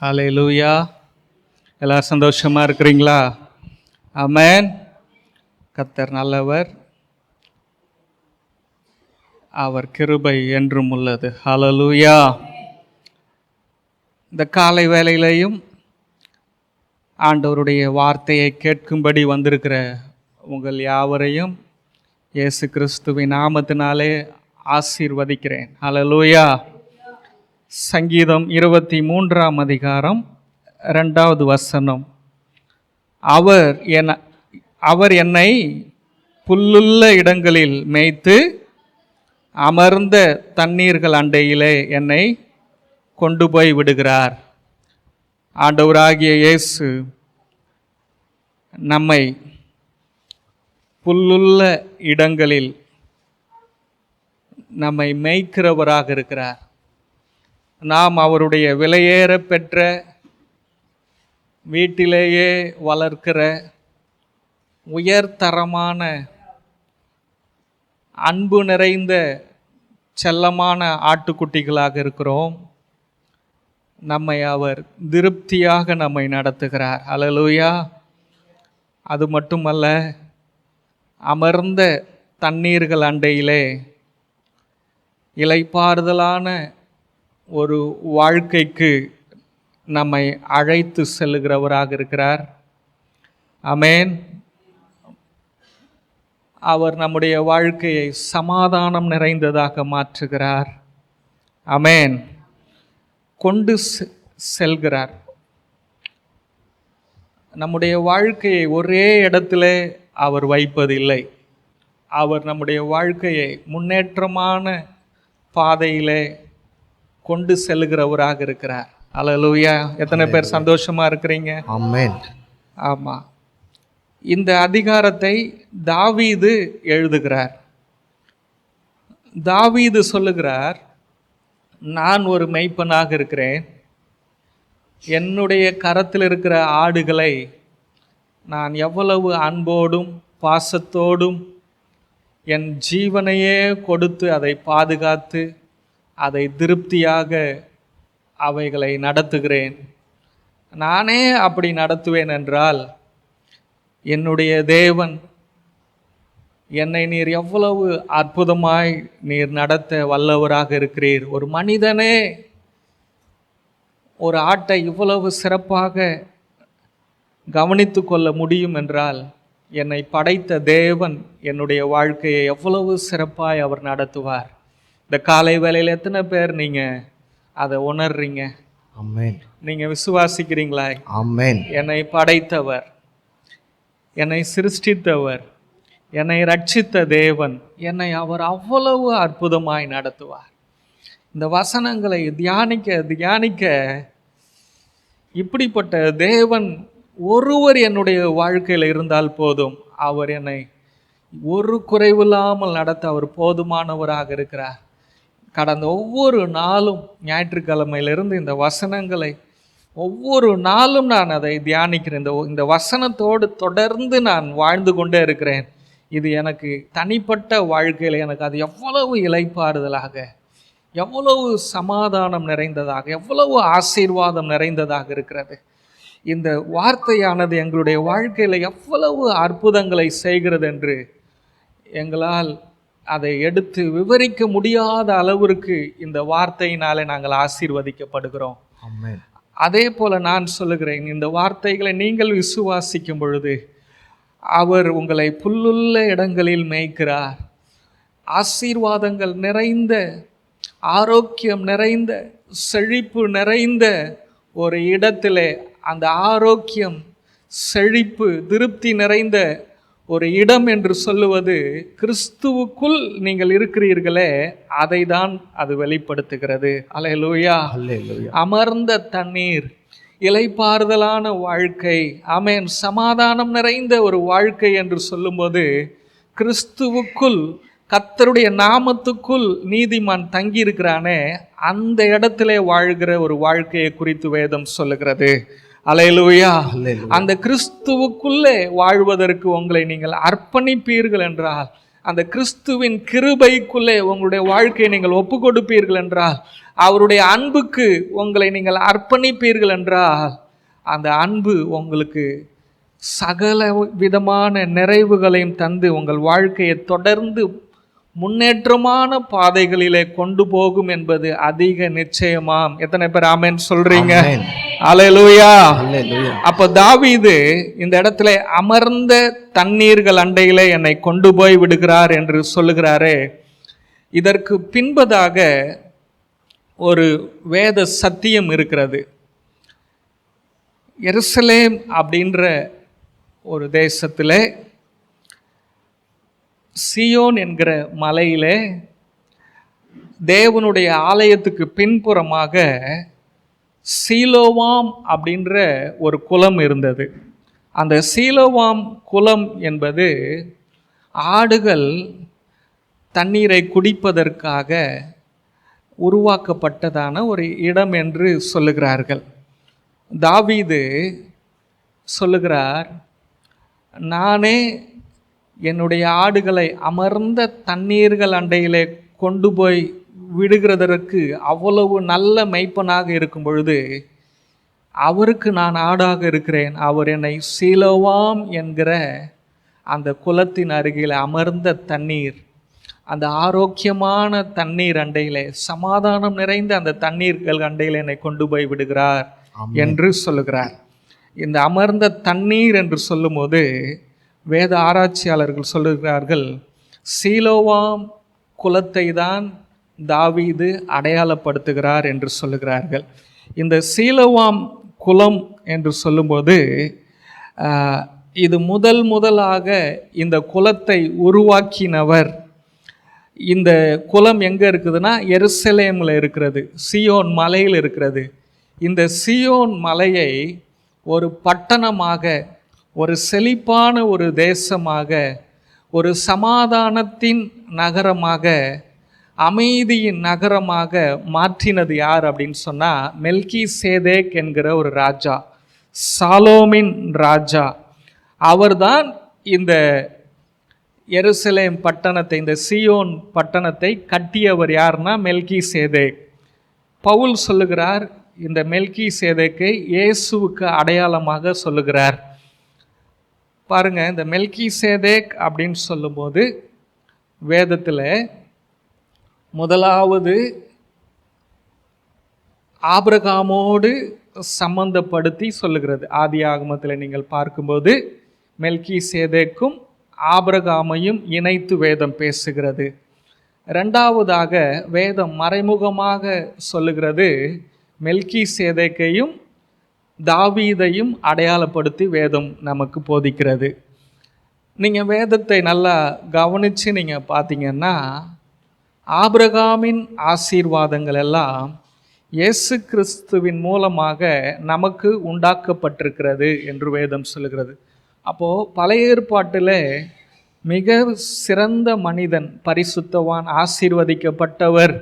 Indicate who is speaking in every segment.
Speaker 1: ஹல்லேலூயா. எல்லாரும் சந்தோஷமா இருக்கிறீங்களா? ஆமென். கர்த்தர் நல்லவர், அவர் கிருபை என்றும் உள்ளது. ஹல்லேலூயா. இந்த காலை வேளையிலையும் ஆண்டவருடைய வார்த்தையை கேட்கும்படி வந்திருக்கிற உங்கள் யாவரையும் இயேசு கிறிஸ்துவின் நாமத்தினாலே ஆசீர்வதிக்கிறேன். ஹல்லேலூயா. சங்கீதம் 23ஆம் அதிகாரம் 2வது வசனம். அவர் என்னை புல்லுள்ள இடங்களில் மேய்த்து அமர்ந்த தண்ணீர்கள் அண்டையிலே என்னை கொண்டு போய் விடுகிறார். ஆண்டவராகிய இயேசு நம்மை புல்லுள்ள இடங்களில் நம்மை மேய்க்கிறவராக இருக்கிறார். நாம் அவருடைய விலையேற பெற்ற வீட்டிலேயே வளர்க்கிற உயர்தரமான அன்பு நிறைந்த செல்லமான ஆட்டுக்குட்டிகளாக இருக்கிறோம். நம்மை அவர் திருப்தியாக நம்மை நடத்துகிறார். ஹல்லேலூயா. அது மட்டுமல்ல, அமர்ந்த தண்ணீர்கள் அண்டையிலே இளைப்பாறுதலான ஒரு வாழ்க்கைக்கு நம்மை அழைத்து செல்லுகிறவராக இருக்கிறார். ஆமென். அவர் நம்முடைய வாழ்க்கையை சமாதானம் நிறைந்ததாக மாற்றுகிறார். ஆமென். கொண்டு செல்கிறார். நம்முடைய வாழ்க்கையை ஒரே இடத்திலே அவர் வைப்பதில்லை. அவர் நம்முடைய வாழ்க்கையை முன்னேற்றமான பாதையிலே கொண்டு செல்லுகிறவராக இருக்கிறார். ஹல்லேலூயா. எத்தனை பேர் சந்தோஷமா இருக்கிறீங்க? ஆமென். ஆமா. இந்த அதிகாரத்தை தாவீது எழுதுகிறார். தாவீது சொல்லுகிறார், நான் ஒரு மேய்ப்பனாக இருக்கிறேன். என்னுடைய கரத்தில் இருக்கிற ஆடுகளை நான் எவ்வளவு அன்போடும் பாசத்தோடும் என் ஜீவனையே கொடுத்து அதை பாதுகாத்து அதை திருப்தியாக அவைகளை நடத்துகிறேன். நானே அப்படி நடத்துவேன் என்றால் என்னுடைய தேவன் என்னை நீர் எவ்வளவு அற்புதமாய் நீர் நடத்த வல்லவராக இருக்கிறீர். ஒரு மனிதனே ஒரு ஆட்டை இவ்வளவு சிறப்பாக கவனித்து கொள்ள முடியும் என்றால் என்னை படைத்த தேவன் என்னுடைய வாழ்க்கையை எவ்வளவு சிறப்பாய் அவர் நடத்துவார். இந்த காலை வேளையில் எத்தனை பேர் நீங்கள் அதை உணர்றீங்க? ஆமென். நீங்கள் விசுவாசிக்கிறீங்களா? ஆமென். என்னை படைத்தவர், என்னை சிருஷ்டித்தவர், என்னை ரட்சித்த தேவன், என்னை அவர் அவ்வளவு அற்புதமாய் நடத்துவார். இந்த வசனங்களை தியானிக்க இப்படிப்பட்ட தேவன் ஒருவர் என்னுடைய வாழ்க்கையில் இருந்தால் போதும், அவர் என்னை ஒரு குறைவில்லாமல் நடத்த அவர் போதுமானவராக இருக்கிறார். கடந்த ஒவ்வொரு நாளும் ஞாயிற்றுக்கிழமையிலிருந்து இந்த வசனங்களை ஒவ்வொரு நாளும் நான் அதை தியானிக்கிறேன். இந்த வசனத்தோடு தொடர்ந்து நான் வாழ்ந்து கொண்டே இருக்கிறேன். இது எனக்கு தனிப்பட்ட வாழ்க்கையில் எனக்கு அது எவ்வளவு இளைப்பாறுதலாக, எவ்வளவு சமாதானம் நிறைந்ததாக, எவ்வளவு ஆசீர்வாதம் நிறைந்ததாக இருக்கிறது. இந்த வார்த்தையானது எங்களுடைய வாழ்க்கையில் எவ்வளவு அற்புதங்களை செய்கிறது என்று எங்களால் அதை எடுத்து விவரிக்க முடியாத அளவிற்கு இந்த வார்த்தையினாலே நாங்கள் ஆசீர்வதிக்கப்படுகிறோம். அதே போல நான் சொல்லுகிறேன், இந்த வார்த்தைகளை நீங்கள் விசுவாசிக்கும் பொழுது அவர் உங்களை புல்லுள்ள இடங்களில் மேய்க்கிறார். ஆசீர்வாதங்கள் நிறைந்த, ஆரோக்கியம் நிறைந்த, செழிப்பு நிறைந்த ஒரு இடத்திலே, அந்த ஆரோக்கியம், செழிப்பு, திருப்தி நிறைந்த ஒரு இடம் என்று சொல்லுவது கிறிஸ்துவுக்குள் நீங்கள் இருக்கிறீர்களே, அதை தான் அது வெளிப்படுத்துகிறது. அல்லேலூயா. அமர்ந்த தண்ணீர், இளைப்பாறுதலான வாழ்க்கை, ஆமென், சமாதானம் நிறைந்த ஒரு வாழ்க்கை என்று சொல்லும்போது, கிறிஸ்துவுக்குள் கர்த்தருடைய நாமத்துக்குள் நீதிமான் தங்கி இருக்கிறானே, அந்த இடத்திலே வாழ்கிற ஒரு வாழ்க்கையை குறித்து வேதம் சொல்லுகிறது. அல்லேலூயா. அந்த கிறிஸ்துவுக்குள்ளே வாழ்வதற்கு உங்களை நீங்கள் அர்ப்பணிப்பீர்கள் என்றால் அந்த கிறிஸ்துவின் கிருபைக்குள்ளே உங்களுடைய வாழ்க்கையை நீங்கள் ஒப்பு கொடுப்பீர்கள் என்றால், அவருடைய அன்புக்கு உங்களை நீங்கள் அர்ப்பணிப்பீர்கள் என்றால், அந்த அன்பு உங்களுக்கு சகல விதமான நிறைவுகளையும் தந்து உங்கள் வாழ்க்கையை தொடர்ந்து முன்னேற்றமான பாதைகளிலே கொண்டு போகும் என்பது அதிக நிச்சயமாம். எத்தனை பேர் ஆமென் சொல்றீங்க? அல்லேலூயா. அப்ப தாவீது இந்த இடத்துல அமர்ந்த தண்ணீர்கள் அண்டையிலே என்னை கொண்டு போய் விடுகிறார் என்று சொல்லுகிறாரே, இதற்கு பின்பதாக ஒரு வேத சத்தியம் இருக்கிறது. எருசலேம் அப்படின்ற ஒரு தேசத்திலே சீயோன் என்கிற மலையிலே தேவனுடைய ஆலயத்துக்கு பின்புறமாக சீலோவாம் அப்படின்ற ஒரு குளம் இருந்தது. அந்த சீலோவாம் குளம் என்பது ஆடுகள் தண்ணீரை குடிப்பதற்காக உருவாக்கப்பட்டதான ஒரு இடம் என்று சொல்லுகிறார்கள். தாவீது சொல்லுகிறார், நானே என்னுடைய ஆடுகளை அமர்ந்த தண்ணீர்கள் அண்டையிலே கொண்டு போய் விடுகிறதற்கு அவ்வளவு நல்ல மெய்ப்பனாக இருக்கும் பொழுது அவருக்கு நான் ஆடாக இருக்கிறேன். அவர் என்னை சீலோவாம் என்கிற அந்த குளத்தின் அருகில் அமர்ந்த தண்ணீர், அந்த ஆரோக்கியமான தண்ணீர் அண்டையிலே, சமாதானம் நிறைந்த அந்த தண்ணீர்கள் அண்டையில் என்னை கொண்டு போய் விடுகிறார் என்று சொல்லுகிறார். இந்த அமர்ந்த தண்ணீர் என்று சொல்லும்போது வேத ஆராய்ச்சியாளர்கள் சொல்லுகிறார்கள், சீலோவாம் குலத்தை தான் தாவீது அடையாளப்படுத்துகிறார் என்று சொல்லுகிறார்கள். இந்த சீலோவாம் குலம் என்று சொல்லும்போது இது முதலாக இந்த குலத்தை உருவாக்கினவர். இந்த குலம் எங்கே இருக்குதுன்னா எருசலேமில் இருக்கிறது, சீயோன் மலையில் இருக்கிறது. இந்த சீயோன் மலையை ஒரு பட்டணமாக, ஒரு செழிப்பான ஒரு தேசமாக, ஒரு சமாதானத்தின் நகரமாக, அமைதியின் நகரமாக மாற்றினது யார் அப்படின்னு சொன்னால் மெல்கிசேதேக் என்கிற ஒரு ராஜா, சாலோமின் ராஜா. அவர்தான் இந்த எருசலேம் பட்டணத்தை, இந்த சீயோன் பட்டணத்தை கட்டியவர். யார்னா மெல்கிசேதேக். பவுல் சொல்லுகிறார், இந்த மெல்கிசேதேக்கை இயேசுவுக்கு அடையாளமாக சொல்லுகிறார். பாருங்க, இந்த மெல்கிசேதேக் அப்படின்னு சொல்லும்போது வேதத்தில் முதலாவது ஆபிரகாமோடு சம்பந்தப்படுத்தி சொல்லுகிறது. ஆதி ஆகமத்தில் நீங்கள் பார்க்கும்போது மெல்கிசேதேக்கும் ஆபிரகாமையும் இணைத்து வேதம் பேசுகிறது. ரெண்டாவதாக வேதம் மறைமுகமாக சொல்லுகிறது, மெல்கிசேதேக்கையும் தாவீதையும் அடையாளப்படுத்தி வேதம் நமக்கு போதிக்கிறது. நீங்கள் வேதத்தை நல்லா கவனித்து நீங்கள் பார்த்தீங்கன்னா ஆபிரகாமின் ஆசீர்வாதங்கள் எல்லாம் இயேசு கிறிஸ்துவின் மூலமாக நமக்கு உண்டாக்கப்பட்டிருக்கிறது என்று வேதம் சொல்லுகிறது. அப்போது பழைய ஏற்பாட்டில் மிக சிறந்த மனிதன், பரிசுத்தவான், ஆசீர்வதிக்கப்பட்டவர்,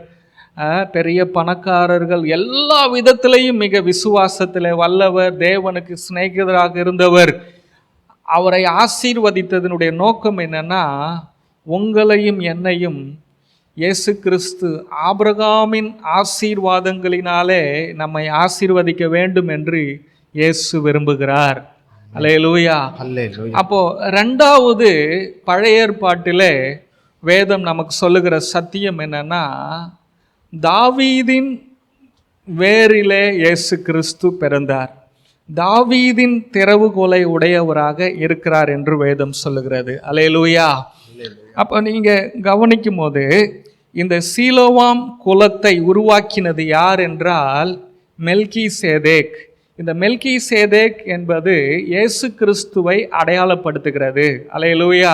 Speaker 1: பெரிய பணக்காரர்கள், எல்லா விதத்திலையும் மிக விசுவாசத்தில் வல்லவர், தேவனுக்கு சிநேகிதராக இருந்தவர். அவரை ஆசீர்வதித்ததனுடைய நோக்கம் என்னன்னா, உங்களையும் என்னையும் இயேசு கிறிஸ்து ஆபிரகாமின் ஆசீர்வாதங்களினாலே நம்மை ஆசீர்வதிக்க வேண்டும் என்று இயேசு விரும்புகிறார். அல்லேலூயா. அப்போ ரெண்டாவது பழைய ஏற்பாட்டிலே வேதம் நமக்கு சொல்லுகிற சத்தியம் என்னன்னா, தாவீதின் வேரிலே இயேசு கிறிஸ்து பிறந்தார், தாவீதின் திறவுகோலை உடையவராக இருக்கிறார் என்று வேதம் சொல்லுகிறது. அல்லேலூயா. அப்போ நீங்கள் கவனிக்கும் போது இந்த சீலோவாம் குலத்தை உருவாக்கினது யார் என்றால் மெல்கிசேதேக். இந்த மெல்கிசேதேக் என்பது இயேசு கிறிஸ்துவை அடையாளப்படுத்துகிறது. அல்லேலூயா.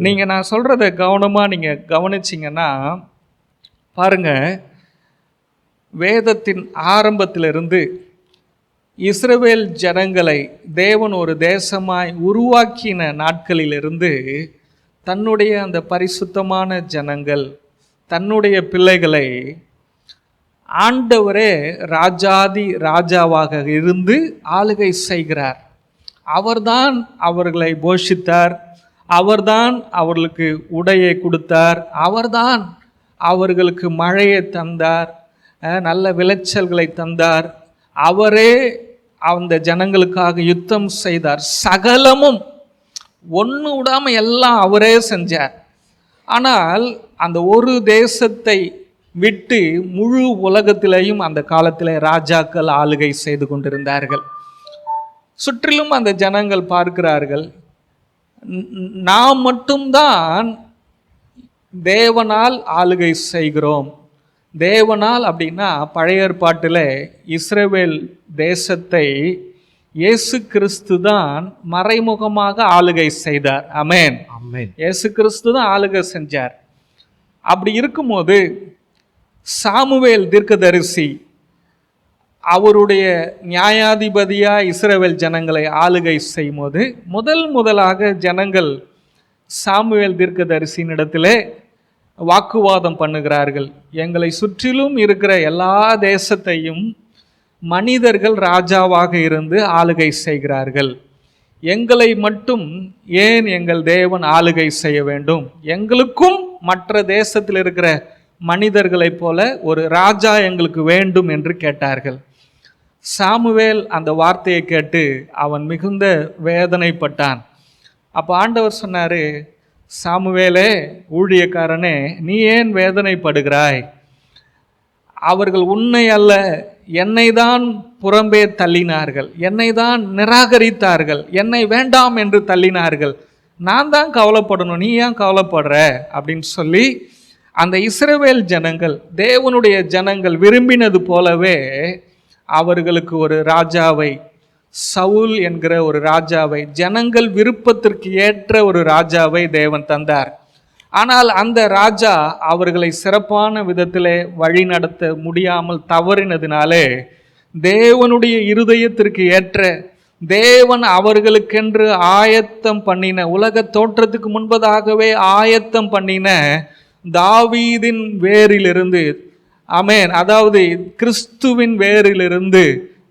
Speaker 1: நீங்கள் நான் சொல்கிறத கவனமாக நீங்கள் கவனிச்சிங்கன்னா பாருங்க, வேதத்தின் ஆரம்பத்திலிருந்து இஸ்ரவேல் ஜனங்களை தேவன் ஒரு தேசமாய் உருவாக்கின நாட்களிலிருந்து தன்னுடைய அந்த பரிசுத்தமான ஜனங்கள், தன்னுடைய பிள்ளைகளை ஆண்டவரே ராஜாதி ராஜாவாக இருந்து ஆளுகை செய்கிறார். அவர்தான் அவர்களை போஷித்தார், அவர்தான் அவர்களுக்கு உடையை கொடுத்தார், அவர்தான் அவர்களுக்கு மழையை தந்தார், நல்ல விளைச்சல்களை தந்தார், அவரே அந்த ஜனங்களுக்காக யுத்தம் செய்தார். சகலமும் ஒன்று விடாமல் எல்லாம் அவரே செஞ்சார். ஆனால் அந்த ஒரு தேசத்தை விட்டு முழு உலகத்திலேயும் அந்த காலத்தில் ராஜாக்கள் ஆளுகை செய்து கொண்டிருந்தார்கள். சுற்றிலும் அந்த ஜனங்கள் பார்க்கிறார்கள், நாம் மட்டும்தான் தேவனால் ஆளுகை செய்கிறோம். தேவனால் அப்படின்னா பழைய ஏற்பாட்டில் இஸ்ரவேல் தேசத்தை இயேசு கிறிஸ்து தான் மறைமுகமாக ஆளுகை செய்தார். ஆமென். இயேசு கிறிஸ்து தான் ஆளுகை செஞ்சார். அப்படி இருக்கும்போது சாமுவேல் தீர்க்கதரிசி அவருடைய நியாயாதிபதியா இஸ்ரவேல் ஜனங்களை ஆளுகை செய்யும் போது முதலாக ஜனங்கள் சாமுவேல் தீர்க்கதரிசியின் இடத்திலே வாக்குவாதம் பண்ணுகிறார்கள். எங்களை சுற்றிலும் இருக்கிற எல்லா தேசத்தையும் மனிதர்கள் ராஜாவாக இருந்து ஆளுகை செய்கிறார்கள், எங்களை மட்டும் ஏன் எங்கள் தேவன் ஆளுகை செய்ய வேண்டும்? எங்களுக்கும் மற்ற தேசத்தில் இருக்கிற மனிதர்களைப் போல ஒரு ராஜா எங்களுக்கு வேண்டும் என்று கேட்டார்கள். சாமுவேல் அந்த வார்த்தையை கேட்டு அவன் மிகுந்த வேதனைப்பட்டான். அப்போ ஆண்டவர் சொன்னார், சாமுவேலே, ஊழியக்காரனே, நீ ஏன் வேதனைப்படுகிறாய்? அவர்கள் உன்னை அல்ல என்னை தான் புறம்பே தள்ளினார்கள், என்னை தான் நிராகரித்தார்கள், என்னை வேண்டாம் என்று தள்ளினார்கள். நான் தான் கவலைப்படணும், நீ ஏன் கவலைப்படுற அப்படின்னு சொல்லி அந்த இஸ்ரவேல் ஜனங்கள் தேவனுடைய ஜனங்கள் விரும்பினது போலவே அவர்களுக்கு ஒரு ராஜாவை, சவுல் என்கிற ஒரு ராஜாவை, ஜனங்கள் விருப்பத்திற்கு ஏற்ற ஒரு ராஜாவை தேவன் தந்தார். ஆனால் அந்த ராஜா அவர்களை சிறப்பான விதத்திலே வழி நடத்த முடியாமல் தவறினதினாலே தேவனுடைய இருதயத்திற்கு ஏற்ற, தேவன் அவர்களுக்கென்று ஆயத்தம் பண்ணின, உலக தோற்றத்துக்கு முன்பதாகவே ஆயத்தம் பண்ணின தாவீதின் வேரிலிருந்து, ஆமென், அதாவது கிறிஸ்துவின் வேரிலிருந்து,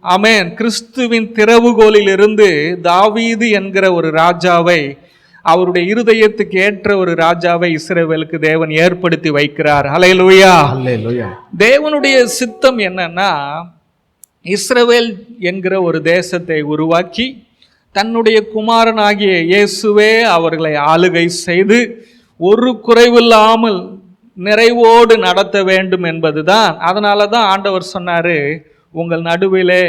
Speaker 1: ஆமென், கிறிஸ்துவின் திறவுகோலிலிருந்து தாவீது என்கிற ஒரு ராஜாவை, அவருடைய இருதயத்துக்கு ஏற்ற ஒரு ராஜாவை இஸ்ரவேலுக்கு தேவன் ஏற்படுத்தி வைக்கிறார். ஹல்லேலூயா. தேவனுடைய சித்தம் என்னன்னா, இஸ்ரவேல் என்கிற ஒரு தேசத்தை உருவாக்கி தன்னுடைய குமாரனாகிய இயேசுவே அவர்களை ஆளுகை செய்து ஒரு குறைவில்லாமல் நிறைவோடு நடத்த வேண்டும் என்பதுதான். அதனால தான் ஆண்டவர் சொன்னார், உங்கள் நடுவிலே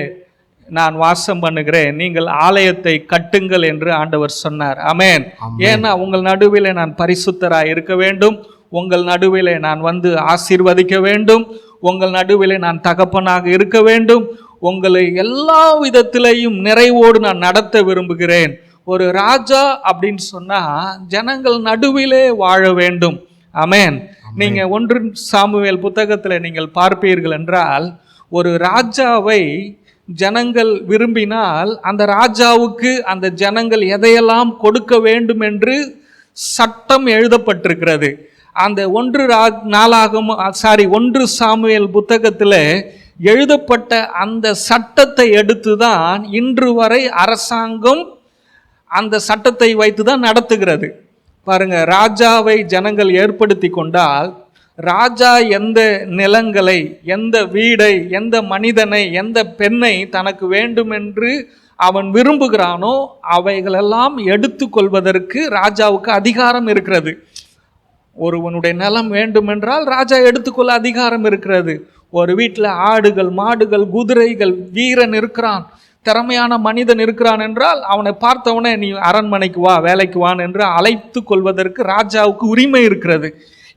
Speaker 1: நான் வாசம் பண்ணுகிறேன், நீங்கள் ஆலயத்தை கட்டுங்கள் என்று ஆண்டவர் சொன்னார். ஆமென். ஏன்னா உங்கள் நடுவிலே நான் பரிசுத்தராய் இருக்க வேண்டும், உங்கள் நடுவிலே நான் வந்து ஆசீர்வதிக்க வேண்டும், உங்கள் நடுவிலே நான் தகப்பனாக இருக்க வேண்டும், உங்களை எல்லா விதத்திலையும் நிறைவோடு நான் நடத்த விரும்புகிறேன். ஒரு ராஜா அப்படின்னு சொன்னா ஜனங்கள் நடுவிலே வாழ வேண்டும். ஆமென். நீங்க 1 சாமுவேல் புத்தகத்தில் நீங்கள் பார்ப்பீர்கள் என்றால், ஒரு ராஜாவை ஜனங்கள் விரும்பினால் அந்த ராஜாவுக்கு அந்த ஜனங்கள் எதையெல்லாம் கொடுக்க வேண்டும் என்று சட்டம் எழுதப்பட்டிருக்கிறது. அந்த 1 சாமுவேல் புத்தகத்தில் எழுதப்பட்ட அந்த சட்டத்தை எடுத்து தான் இன்று வரை அரசாங்கம் அந்த சட்டத்தை வைத்து தான் நடத்துகிறது. பாருங்க, ராஜாவை ஜனங்கள் ஏற்படுத்தி கொண்டால் ராஜா எந்த நிலங்களை, எந்த வீடை, எந்த மனிதனை, எந்த பெண்ணை தனக்கு வேண்டும் என்று அவன் விரும்புகிறானோ அவைகளெல்லாம் எடுத்து கொள்வதற்கு ராஜாவுக்கு அதிகாரம் இருக்கிறது. ஒருவனுடைய நிலம் வேண்டுமென்றால் ராஜா எடுத்துக்கொள்ள அதிகாரம் இருக்கிறது. ஒரு வீட்டில் ஆடுகள், மாடுகள், குதிரைகள், வீரன் இருக்கிறான், திறமையான மனிதன் இருக்கிறான் என்றால் அவனை பார்த்தவனே நீ அரண்மனைக்கு வா, வேலைக்கு வான் என்று அழைத்து கொள்வதற்கு ராஜாவுக்கு உரிமை இருக்கிறது.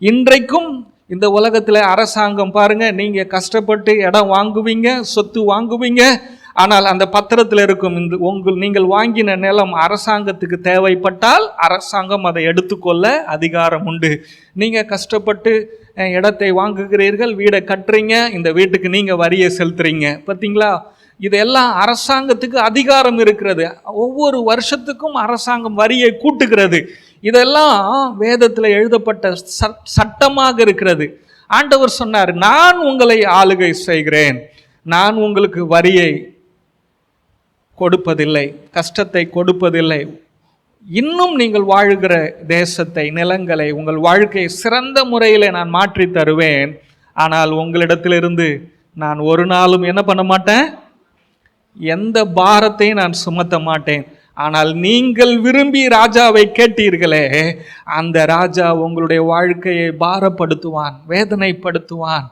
Speaker 1: இன்றைக்கும் இந்த உலகத்தில் அரசாங்கம் பாருங்க, நீங்க கஷ்டப்பட்டு இடம் வாங்குவீங்க, சொத்து வாங்குவீங்க, ஆனால் அந்த பத்திரத்தில் இருக்கும் நீங்கள் வாங்கின நிலம் அரசாங்கத்துக்கு தேவைப்பட்டால் அரசாங்கம் அதை எடுத்துக்கொள்ள அதிகாரம் உண்டு. நீங்க கஷ்டப்பட்டு இடத்தை வாங்குகிறீர்கள், வீடை கட்டுறீங்க, இந்த வீட்டுக்கு நீங்க வரியை செலுத்துறீங்க. பார்த்தீங்களா, இதெல்லாம் அரசாங்கத்துக்கு அதிகாரம் இருக்கிறது. ஒவ்வொரு வருஷத்துக்கும் அரசாங்கம் வரியை கூட்டுகிறது. இதெல்லாம் வேதத்தில் எழுதப்பட்ட சட்டமாக இருக்கிறது. ஆண்டவர் சொன்னார், நான் உங்களை ஆளுகை செய்கிறேன், நான் உங்களுக்கு வரியை கொடுப்பதில்லை, கஷ்டத்தை கொடுப்பதில்லை, இன்னும் நீங்கள் வாழுகிற தேசத்தை, நிலங்களை, உங்கள் வாழ்க்கையை சிறந்த முறையில் நான் மாற்றி தருவேன். ஆனால் உங்களிடத்திலிருந்து நான் ஒரு நாளும் என்ன பண்ண மாட்டேன், எந்த பாரத்தையும் நான் சுமத்த மாட்டேன். ஆனால் நீங்கள் விரும்பி ராஜாவை கேட்டீர்களே, அந்த ராஜா உங்களுடைய வாழ்க்கையை பாரப்படுத்துவான், வேதனைப்படுத்துவான்.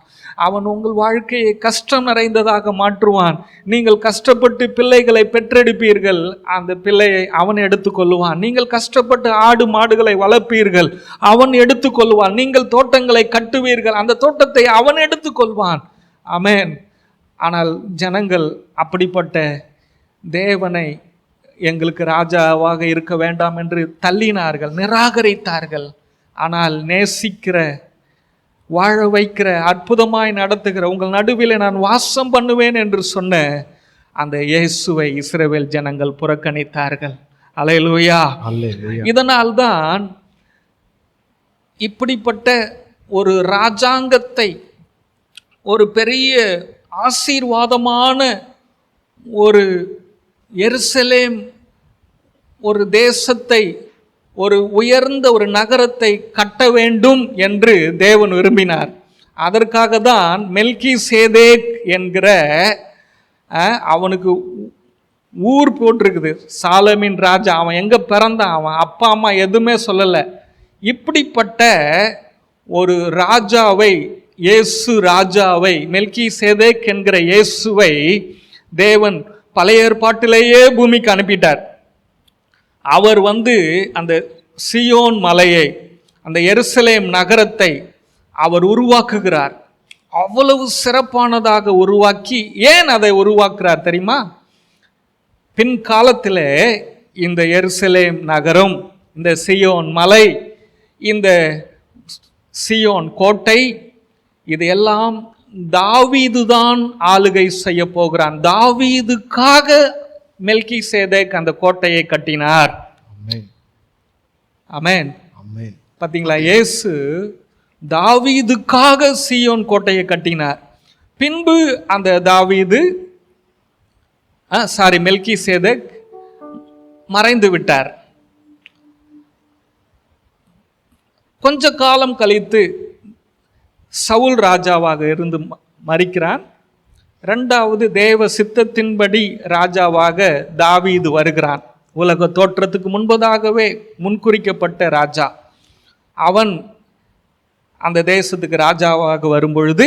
Speaker 1: அவன் உங்கள் வாழ்க்கையை கஷ்டம் நிறைந்ததாக மாற்றுவான். நீங்கள் கஷ்டப்பட்டு பிள்ளைகளை பெற்றெடுப்பீர்கள், அந்த பிள்ளையை அவன் எடுத்துக்கொள்ளுவான். நீங்கள் கஷ்டப்பட்டு ஆடு மாடுகளை வளர்ப்பீர்கள், அவன் எடுத்துக்கொள்வான். நீங்கள் தோட்டங்களை கட்டுவீர்கள், அந்த தோட்டத்தை அவன் எடுத்துக்கொள்வான். ஆமென். ஆனால் ஜனங்கள் அப்படிப்பட்ட தேவனை எங்களுக்கு ராஜாவாக இருக்க வேண்டாம் என்று தள்ளினார்கள், நிராகரித்தார்கள். ஆனால் நேசிக்கிற, வாழ வைக்கிற, அற்புதமாய் நடத்துகிற, உங்கள் நடுவில் நான் வாசம் பண்ணுவேன் என்று சொன்ன அந்த இயேசுவை இஸ்ரவேல் ஜனங்கள் புறக்கணித்தார்கள். அல்லேலூயா. இதனால்தான் இப்படிப்பட்ட ஒரு ராஜாங்கத்தை, ஒரு பெரிய ஆசீர்வாதமான ஒரு எருசலேம், ஒரு தேசத்தை, ஒரு உயர்ந்த ஒரு நகரத்தை கட்ட வேண்டும் என்று தேவன் விரும்பினார். அதற்காக தான் மெல்கிசேதேக் என்கிற அவனுக்கு ஊர் போட்டிருக்குது, சாலேமின் ராஜா. அவன் எங்கே பிறந்தான், அவன் அப்பா அம்மா எதுவுமே சொல்லலை. இப்படிப்பட்ட ஒரு ராஜாவை, இயேசு ராஜாவை, மெல்கிசேதேக் என்கிற இயேசுவை தேவன் பழைய ஏற்பாட்டிலேயே பூமிக்கு அனுப்பிட்டார். அவர் அந்த சியோன் மலையை, அந்த எருசலேம் நகரத்தை அவர் உருவாக்குகிறார். அவ்வளவு சிறப்பானதாக உருவாக்கி, ஏன் அதை உருவாக்குறார் தெரியுமா? பின்காலத்தில் இந்த எருசலேம் நகரம், இந்த சியோன் மலை, இந்த சியோன் கோட்டை, இதையெல்லாம் தாவீது தான் ஆளுகை செய்ய போகிறான். தாவீதுக்காக மெல்கிசேதேக் அந்த கோட்டையை கட்டினார். ஆமென். பாத்தீங்களா, இயேசு தாவீதுக்காக சீயோன் கோட்டையை கட்டினார். பின்பு அந்த தாவீது மெல்கிசேதேக் மறைந்து விட்டார். கொஞ்ச காலம் கழித்து சவுல் ராஜாவாக இருந்து மரிக்கிறான். இரண்டாவது தேவ சித்தத்தின்படி ராஜாவாக தாவீது வருகிறான். உலக தோற்றத்துக்கு முன்பதாகவே முன்குறிக்கப்பட்ட ராஜா. அவன் அந்த தேசத்துக்கு ராஜாவாக வரும்பொழுது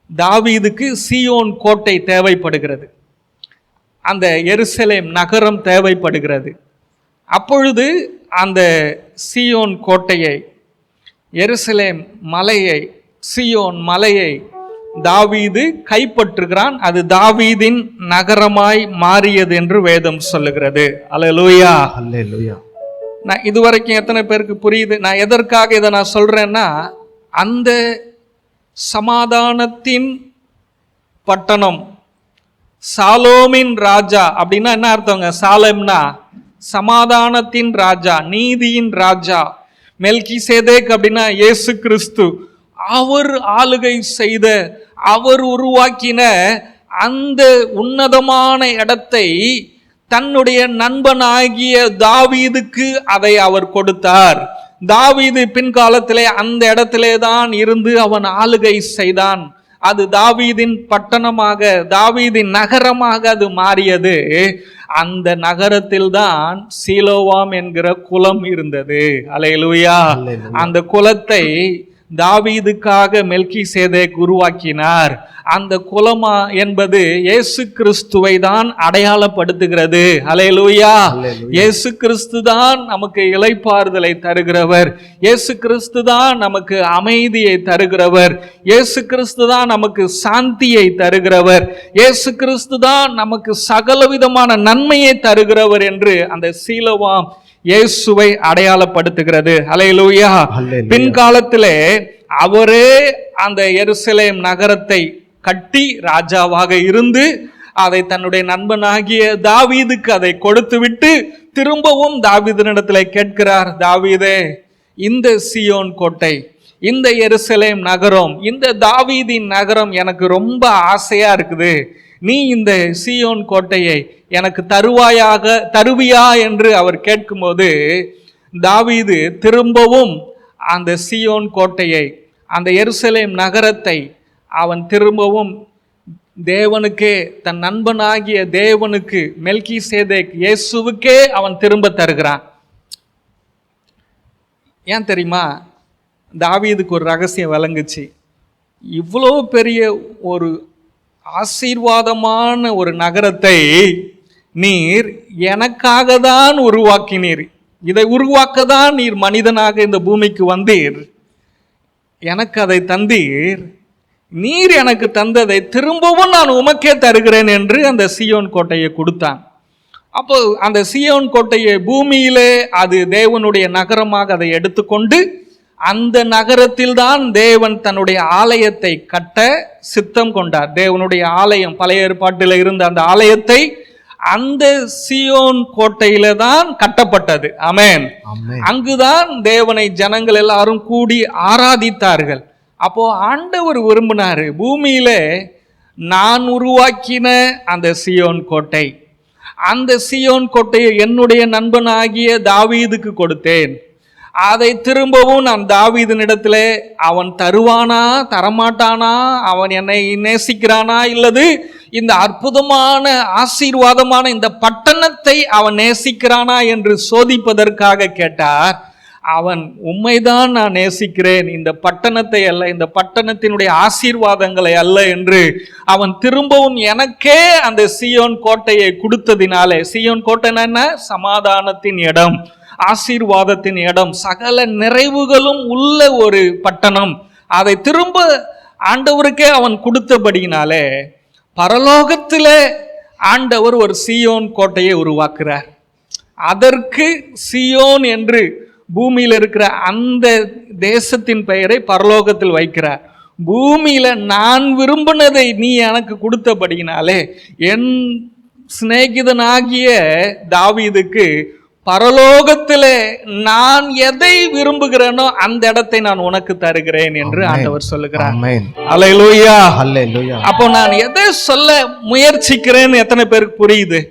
Speaker 1: தாவீதுக்கு சீயோன் கோட்டை தேவைப்படுகிறது, அந்த எருசலேம் நகரம் தேவைப்படுகிறது. அப்பொழுது அந்த சீயோன் கோட்டையை, எருசலேம் மலையை, சீயோன் மலையை தாவீது கைப்பற்றுகிறான். அது தாவீதின் நகரமாய் மாறியது என்று வேதம் சொல்லுகிறது. அல்லேலூயா. அல்லேலூயா. நான் இதுவரைக்கும் எத்தனை பேருக்கு புரியுது நான் எதற்காக இதை நான் சொல்றேன்னா, அந்த சமாதானத்தின் பட்டணம், சாலோமின் ராஜா அப்படின்னா என்ன அர்த்தங்க? சாலேம்னா சமாதானத்தின் ராஜா, நீதியின் ராஜா. மெல்கிசேதேக் அப்படின்னா இயேசு கிறிஸ்து. அவர் ஆளுகை செய்த, அவர் உருவாக்கின அந்த உன்னதமான இடத்தை தன்னுடைய நண்பனாகிய தாவீதுக்கு அதை அவர் கொடுத்தார். தாவீது பின்காலத்திலே அந்த இடத்திலே தான் இருந்து அவன் ஆளுகை செய்தான். அது தாவீதின் பட்டணமாக, தாவீதின் நகரமாக அது மாறியது. அந்த நகரத்தில் தான் சீலோவாம் என்கிற குளம் இருந்தது. அல்லேலூயா. அந்த குளத்தை தாவீதுக்காக மெல்கிசேதேக் உருவாக்கினார். அந்த குலமா என்பது இயேசு கிறிஸ்துவை தான் அடையாளப்படுத்துகிறது. அல்லேலூயா. இயேசு கிறிஸ்து தான் நமக்கு இளைப்பாறுதலை தருகிறவர். இயேசு கிறிஸ்து தான் நமக்கு அமைதியை தருகிறவர். இயேசு கிறிஸ்து தான் நமக்கு சாந்தியை தருகிறவர். இயேசு கிறிஸ்து தான் நமக்கு சகலவிதமான நன்மையை தருகிறவர் என்று அந்த சீலோவாம் இயேசுவை அடையாளப்படுத்துகிறது. அல்லேலூயா. பின்காலத்திலே அவரே அந்த எருசலேம் நகரத்தை கட்டி ராஜாவாக இருந்து அதை தன்னுடைய நண்பனாகிய தாவீதுக்கு அதை கொடுத்து விட்டு திரும்பவும் தாவீதினிடத்தில் கேட்கிறார், தாவீதே, இந்த சீயோன் கோட்டை, இந்த எருசலேம் நகரம், இந்த தாவீதின் நகரம் எனக்கு ரொம்ப ஆசையா இருக்குது, நீ இந்த சீயோன் கோட்டையை எனக்கு தருவியா என்று அவர் கேட்கும்போது தாவீது திரும்பவும் அந்த சீயோன் கோட்டையை, அந்த எருசலேம் நகரத்தை அவன் திரும்பவும் தேவனுக்கே, தன் நண்பனாகிய தேவனுக்கு, மெல்கிசேதேக் இயேசுவுக்கே அவன் திரும்ப தருகிறான். ஏன் தெரியுமா? தாவீதுக்கு ஒரு ரகசியம் விளங்குச்சு. இவ்வளோ பெரிய ஒரு ஆசீர்வாதமான ஒரு நகரத்தை நீர் எனக்காக தான் உருவாக்கினீர், இதை உருவாக்க தான் நீர் மனிதனாக இந்த பூமிக்கு வந்தீர், எனக்கு அதை தந்தீர், நீர் எனக்கு தந்ததை திரும்பவும் நான் உமக்கே தருகிறேன் என்று அந்த சீயோன் கோட்டையை கொடுத்தான். அப்போ அந்த சீயோன் கோட்டையை பூமியிலே அது தேவனுடைய நகரமாக அதை எடுத்துக்கொண்டு அந்த நகரத்தில் தான் தேவன் தன்னுடைய ஆலயத்தை கட்ட சித்தம் கொண்டார். தேவனுடைய ஆலயம், பழைய ஏற்பாட்டில் இருந்த அந்த ஆலயத்தை அந்த சீயோன் கோட்டையில தான் கட்டப்பட்டது. ஆமென். அங்குதான் தேவனை ஜனங்கள் எல்லாரும் கூடி ஆராதித்தார்கள். அப்போ ஆண்டவர் விரும்பினாரு, பூமியில நான் உருவாக்கின அந்த சீயோன் கோட்டை, அந்த சீயோன் கோட்டையை என்னுடைய நண்பனாகிய தாவீதுக்கு கொடுத்தேன், அதை திரும்பவும் நான் தாவீதினிடத்துல அவன் தருவானா தரமாட்டானா, அவன் என்னை நேசிக்கிறானா இல்லது இந்த அற்புதமான ஆசீர்வாதமான இந்த பட்டணத்தை அவன் நேசிக்கிறானா என்று சோதிப்பதற்காக கேட்டார். அவன் உண்மைதான் நான் நேசிக்கிறேன், இந்த பட்டணத்தை அல்ல, இந்த பட்டணத்தினுடைய ஆசீர்வாதங்களை அல்ல என்று அவன் திரும்பவும் எனக்கே அந்த சீயோன் கோட்டையை கொடுத்ததினாலே, சீயோன் கோட்டைன்னா என்ன? சமாதானத்தின் இடம், ஆசீர்வாதத்தின் இடம், சகல நிறைவுகளும் உள்ள ஒரு பட்டணம். அதை திரும்ப ஆண்டவருக்கே அவன் கொடுத்தபடியினாலே பரலோகத்திலே ஆண்டவர் ஒரு சீயோன் கோட்டையை உருவாக்குறார். அதற்கு சீயோன் என்று பூமியில் இருக்கிற அந்த தேசத்தின் பெயரை பரலோகத்தில் வைக்கிறார். பூமியில நான் விரும்பினதை நீ எனக்கு கொடுத்தபடியினாலே என் சிநேகிதனாகிய தாவீதுக்கு பரலோகத்திலே நான் எதை விரும்புகிறேனோ அந்த இடத்தை நான் உனக்கு தருகிறேன் என்று ஆண்டவர் சொல்லுகிறார். அல்லேலூயா, அல்லேலூயா. அப்போ நான் எதை சொல்ல முயற்சிக்கிறேன் எத்தனை பேருக்கு புரியுது?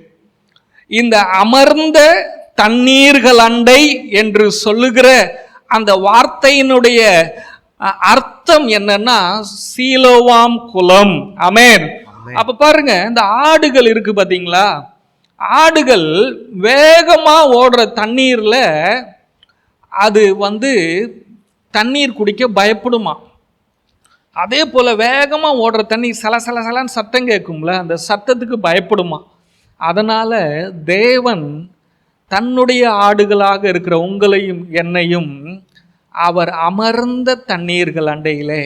Speaker 1: இந்த அமர்ந்த தண்ணீர்கள் அண்டை என்று சொல்லுகிற அந்த வார்த்தையினுடைய அர்த்தம் என்னன்னா சீலோவாம் குளம். ஆமென். அப்ப பாருங்க, இந்த ஆடுகள் இருக்கு பாத்தீங்களா, ஆடுகள் வேகமா ஓடுற தண்ணீர்ல அது தண்ணீர் குடிக்க பயப்படுமா. அதே போல வேகமா ஓடுற தண்ணி சலசலன்னு சத்தம் கேட்கும்ல, அந்த சத்தத்துக்கு பயப்படுமா. அதனால தேவன் தன்னுடைய ஆடுகளாக இருக்கிற உங்களையும் என்னையும் அவர் அமர்ந்த தண்ணீர்கள் அண்டையிலே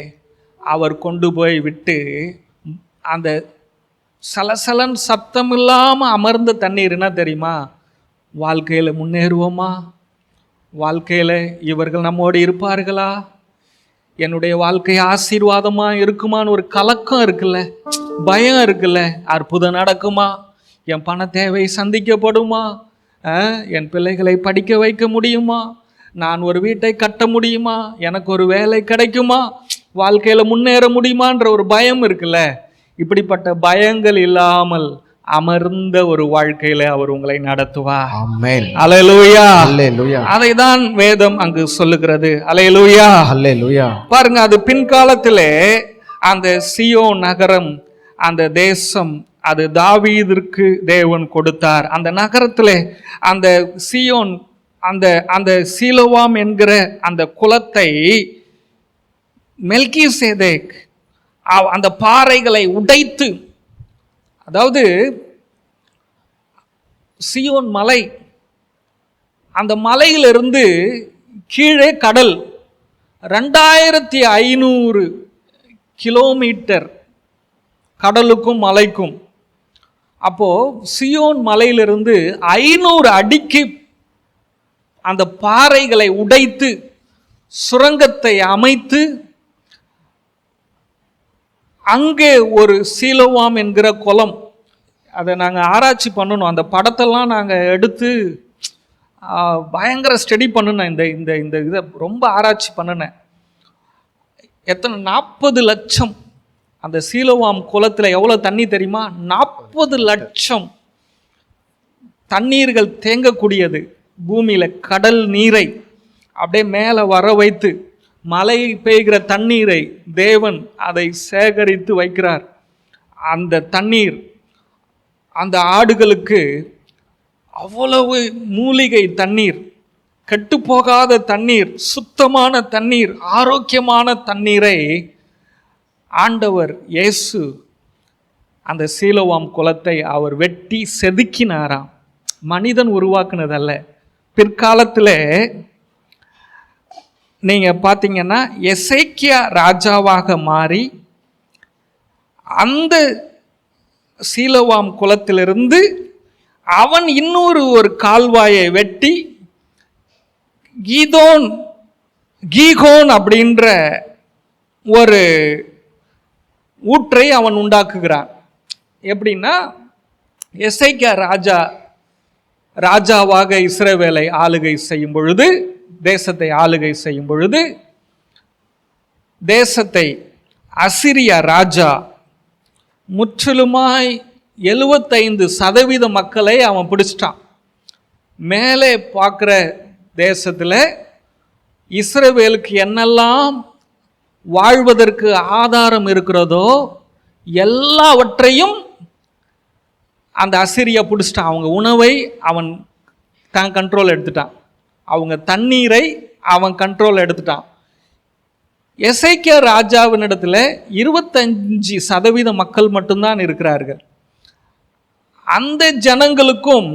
Speaker 1: அவர் கொண்டு போய் விட்டு, அந்த சலசலன் சத்தம் இல்லாமல் அமர்ந்த தண்ணீர் என்ன தெரியுமா? வாழ்க்கையில் முன்னேறுவோமா, வாழ்க்கையில் இவர்கள் நம்மோடு இருப்பார்களா, என்னுடைய வாழ்க்கை ஆசீர்வாதமா இருக்குமான்னு ஒரு கலக்கம் இருக்குல்ல, பயம் இருக்குல்ல, அற்புதம் நடக்குமா, என் பண தேவை சந்திக்கப்படுமா, என் பிள்ளைகளை படிக்க வைக்க முடியுமா, நான் ஒரு வீட்டை கட்ட முடியுமா, எனக்கு ஒரு வேலை கிடைக்குமா, வாழ்க்கையில் முன்னேற முடியுமான்ற ஒரு பயம் இருக்குல்ல. இப்படிப்பட்ட பயங்கள் இல்லாமல் அமர்ந்த ஒரு வாழ்க்கையில அவர் உங்களை நடத்துவார். ஆமென். அல்லேலூயா, அல்லேலூயா. அதை தான் வேதம் அங்கு சொல்லுகிறது. அல்லேலூயா, அல்லேலூயா. பாருங்க, அது பின்காலத்திலே அந்த சீயோன் நகரம், அந்த தேசம், அது தாவீதிற்கு தேவன் கொடுத்தார். அந்த நகரத்திலே அந்த சீயோன், அந்த சீலோவாம் என்கிற அந்த குலத்தை மெல்கிசேதேக் அந்த பாறைகளை உடைத்து, அதாவது சீயோன் மலை, அந்த மலையிலிருந்து கீழே கடல் 2500 கிலோமீட்டர் கடலுக்கும் மலைக்கும். அப்போ சீயோன் மலையிலிருந்து 500 அடிக்கு அந்த பாறைகளை உடைத்து சுரங்கத்தை அமைத்து அங்கே ஒரு சீலோவாம் என்கிற குளம், அதை நாங்கள் ஆராய்ச்சி பண்ணணும். அந்த படத்தெல்லாம் நாங்கள் எடுத்து பயங்கர ஸ்டடி பண்ணினேன். இந்த இதை ரொம்ப ஆராய்ச்சி பண்ணினேன். எத்தனை 40 லட்சம். அந்த சீலோவாம் குளத்தில் எவ்வளோ தண்ணி தெரியுமா? 40 லட்சம் தண்ணீர்கள் தேங்கக்கூடியது. பூமியில் கடல் நீரை அப்படியே மேலே வர வைத்து மழை பெய்கிற தண்ணீரை தேவன் அதை சேகரித்து வைக்கிறார். அந்த தண்ணீர் அந்த ஆடுகளுக்கு அவ்வளவு மூலிகை தண்ணீர், கெட்டுப்போகாத தண்ணீர், சுத்தமான தண்ணீர், ஆரோக்கியமான தண்ணீரை ஆண்டவர் இயேசு அந்த சீலோவாம் குளத்தை அவர் வெட்டி செதுக்கினாராம். மனிதன் உருவாக்குனதல்ல. பிற்காலத்தில் நீங்கள் பார்த்தீங்கன்னா எசேக்கியா ராஜாவாக மாறி அந்த சீலோவாம் குளத்திலிருந்து அவன் ஒரு கால்வாயை வெட்டி கீகோன் அப்படின்ற ஒரு ஊற்றை அவன் உண்டாக்குகிறான். எப்படின்னா, எசேக்கியா ராஜாவாக இஸ்ரவேலை ஆளுகை செய்யும் பொழுது, தேசத்தை ஆளுகை செய்யும் பொழுது, தேசத்தை அசிரியா ராஜா முற்றிலுமாய் 75% மக்களை அவன் பிடிச்சிட்டான். மேலே பார்க்குற தேசத்தில் இஸ்ரவேலுக்கு என்னெல்லாம் வாழ்வதற்கு ஆதாரம் இருக்கிறதோ எல்லாவற்றையும் அந்த அசிரியா பிடிச்சிட்டான். அவங்க உணவை அவன் தான் கண்ட்ரோல் எடுத்துட்டான். அவங்க தண்ணீரை அவன் கண்ட்ரோல் எடுத்துட்டான். எசேக்கியா ராஜாவினிடத்தில் 25% மக்கள் மட்டும்தான் இருக்கிறார்கள். அந்த ஜனங்களுக்கும்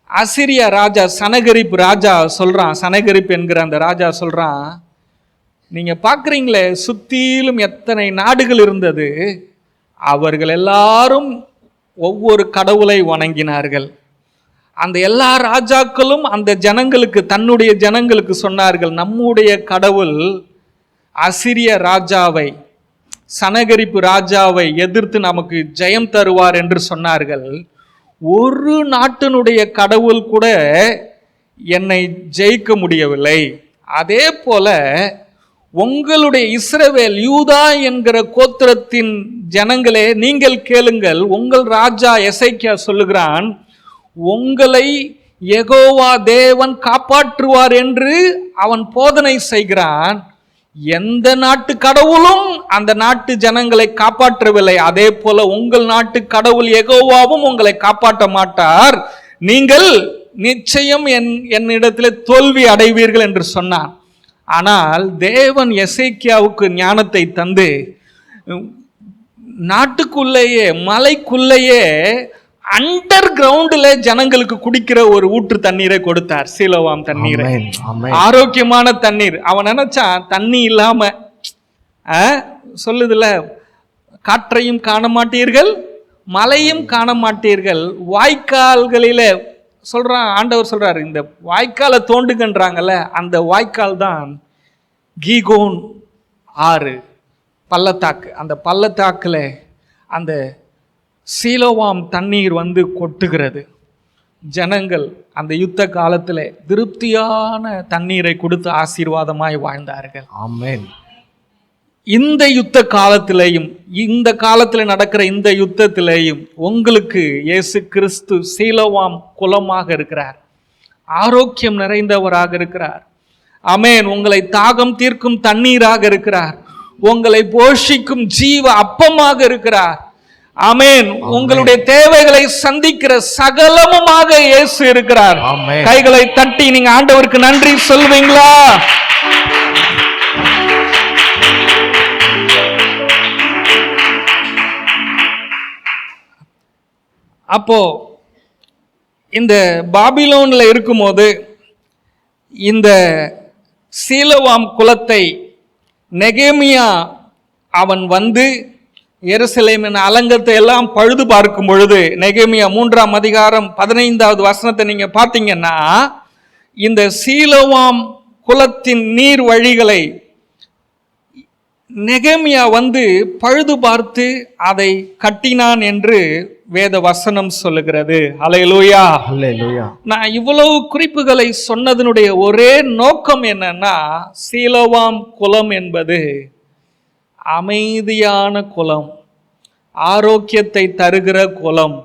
Speaker 1: அசிரியா ராஜா சனகரிப் ராஜா சொல்கிறான், சனகரிப் என்கிற அந்த ராஜா சொல்கிறான், நீங்கள் பார்க்குறீங்களே சுற்றிலும் எத்தனை நாடுகள் இருந்தது, அவர்கள் எல்லாரும் ஒவ்வொரு கடவுளை வணங்கினார்கள். அந்த எல்லா ராஜாக்களும் அந்த ஜனங்களுக்கு, தன்னுடைய ஜனங்களுக்கு சொன்னார்கள், நம்முடைய கடவுள் அசிரிய ராஜாவை, சனகரிப்பு ராஜாவை எதிர்த்து நமக்கு ஜெயம் தருவார் என்று சொன்னார்கள். ஒரு நாட்டினுடைய கடவுள் கூட என்னை ஜெயிக்க முடியவில்லை. அதே போல உங்களுடைய இஸ்ரவேல் யூதா என்கிற கோத்திரத்தின் ஜனங்களே, நீங்கள் கேளுங்கள், உங்கள் ராஜா எசேக்கியா சொல்லுகிறான், உங்களை யெகோவா தேவன் காப்பாற்றுவார் என்று அவன் போதனை செய்கிறான். எந்த நாட்டு கடவுளும் அந்த நாட்டு ஜனங்களை காப்பாற்றவில்லை. அதே போல உங்கள் நாட்டு கடவுள் யெகோவாவும் உங்களை காப்பாற்ற மாட்டார். நீங்கள் நிச்சயம் என்னிடத்தில் தோல்வி அடைவீர்கள் என்று சொன்னான். ஆனால் தேவன் எசேக்கியாவுக்கு ஞானத்தை தந்து நாட்டுக்குள்ளேயே, மலைக்குள்ளேயே, அண்டர் கிரவுண்டில் ஜனங்களுக்கு குடிக்கிற ஒரு ஊற்று தண்ணீரை கொடுத்தார், சீலோவாம் தண்ணீரை, ஆரோக்கியமான தண்ணீர். அவன் நினைச்சான் தண்ணி இல்லாம சொல்லுதுல, காற்றையும் காண மாட்டீர்கள், மலையும் காண மாட்டீர்கள், வாய்க்கால்களில சொல்றான், ஆண்டவர் சொல்றாரு, இந்த வாய்க்காலை தோண்டுங்கன்றாங்கல்ல, அந்த வாய்க்கால் தான் கீகோன் ஆறு பள்ளத்தாக்கு. அந்த பள்ளத்தாக்குல அந்த சீலோவாம் தண்ணீர் வந்து கொட்டுகிறது. ஜனங்கள் அந்த யுத்த காலத்தில் திருப்தியான தண்ணீரை கொடுத்து ஆசீர்வாதமாய் வாழ்ந்தார்கள். ஆமென். இந்த யுத்த காலத்திலேயும், இந்த காலத்தில் நடக்கிற இந்த யுத்தத்திலேயும் உங்களுக்கு இயேசு கிறிஸ்து சீலோவாம் குளமாக இருக்கிறார், ஆரோக்கியம் நிறைந்தவராக இருக்கிறார். ஆமென். உங்களை தாகம் தீர்க்கும் தண்ணீராக இருக்கிறார், உங்களை போஷிக்கும் ஜீவ அப்பமாக இருக்கிறார். ஆமென். உங்களுடைய தேவைகளை சந்திக்கிற சகலமுமாக இயேசு இருக்கிறார். கைகளை தட்டி நீங்க ஆண்டவருக்கு நன்றி சொல்வீங்களா? அப்போ இந்த பாபிலோன்ல இருக்கும்போது இந்த சீலோவாம் குளத்தை நெகேமியா அவன் வந்து எருசலேமின் அலங்கத்தை எல்லாம் பழுது பார்க்கும் பொழுது, நெகேமியா 3ஆம் அதிகாரம் 15வது வசனத்தை நீங்க பார்த்தீங்கன்னா, இந்த சீலோவாம் குளத்தின் நீர் வழிகளை நெகேமியா பழுது பார்த்து அதை கட்டினான் என்று வேத வசனம் சொல்லுகிறது. அல்லேலூயா,
Speaker 2: அல்லேலூயா.
Speaker 1: நான் இவ்வளவு குறிப்புகளை சொன்னதனுடைய ஒரே நோக்கம் என்னன்னா, சீலோவாம் குளம் என்பது அமைதியான குளம், ஆரோக்கியத்தை தருகிற குளம்.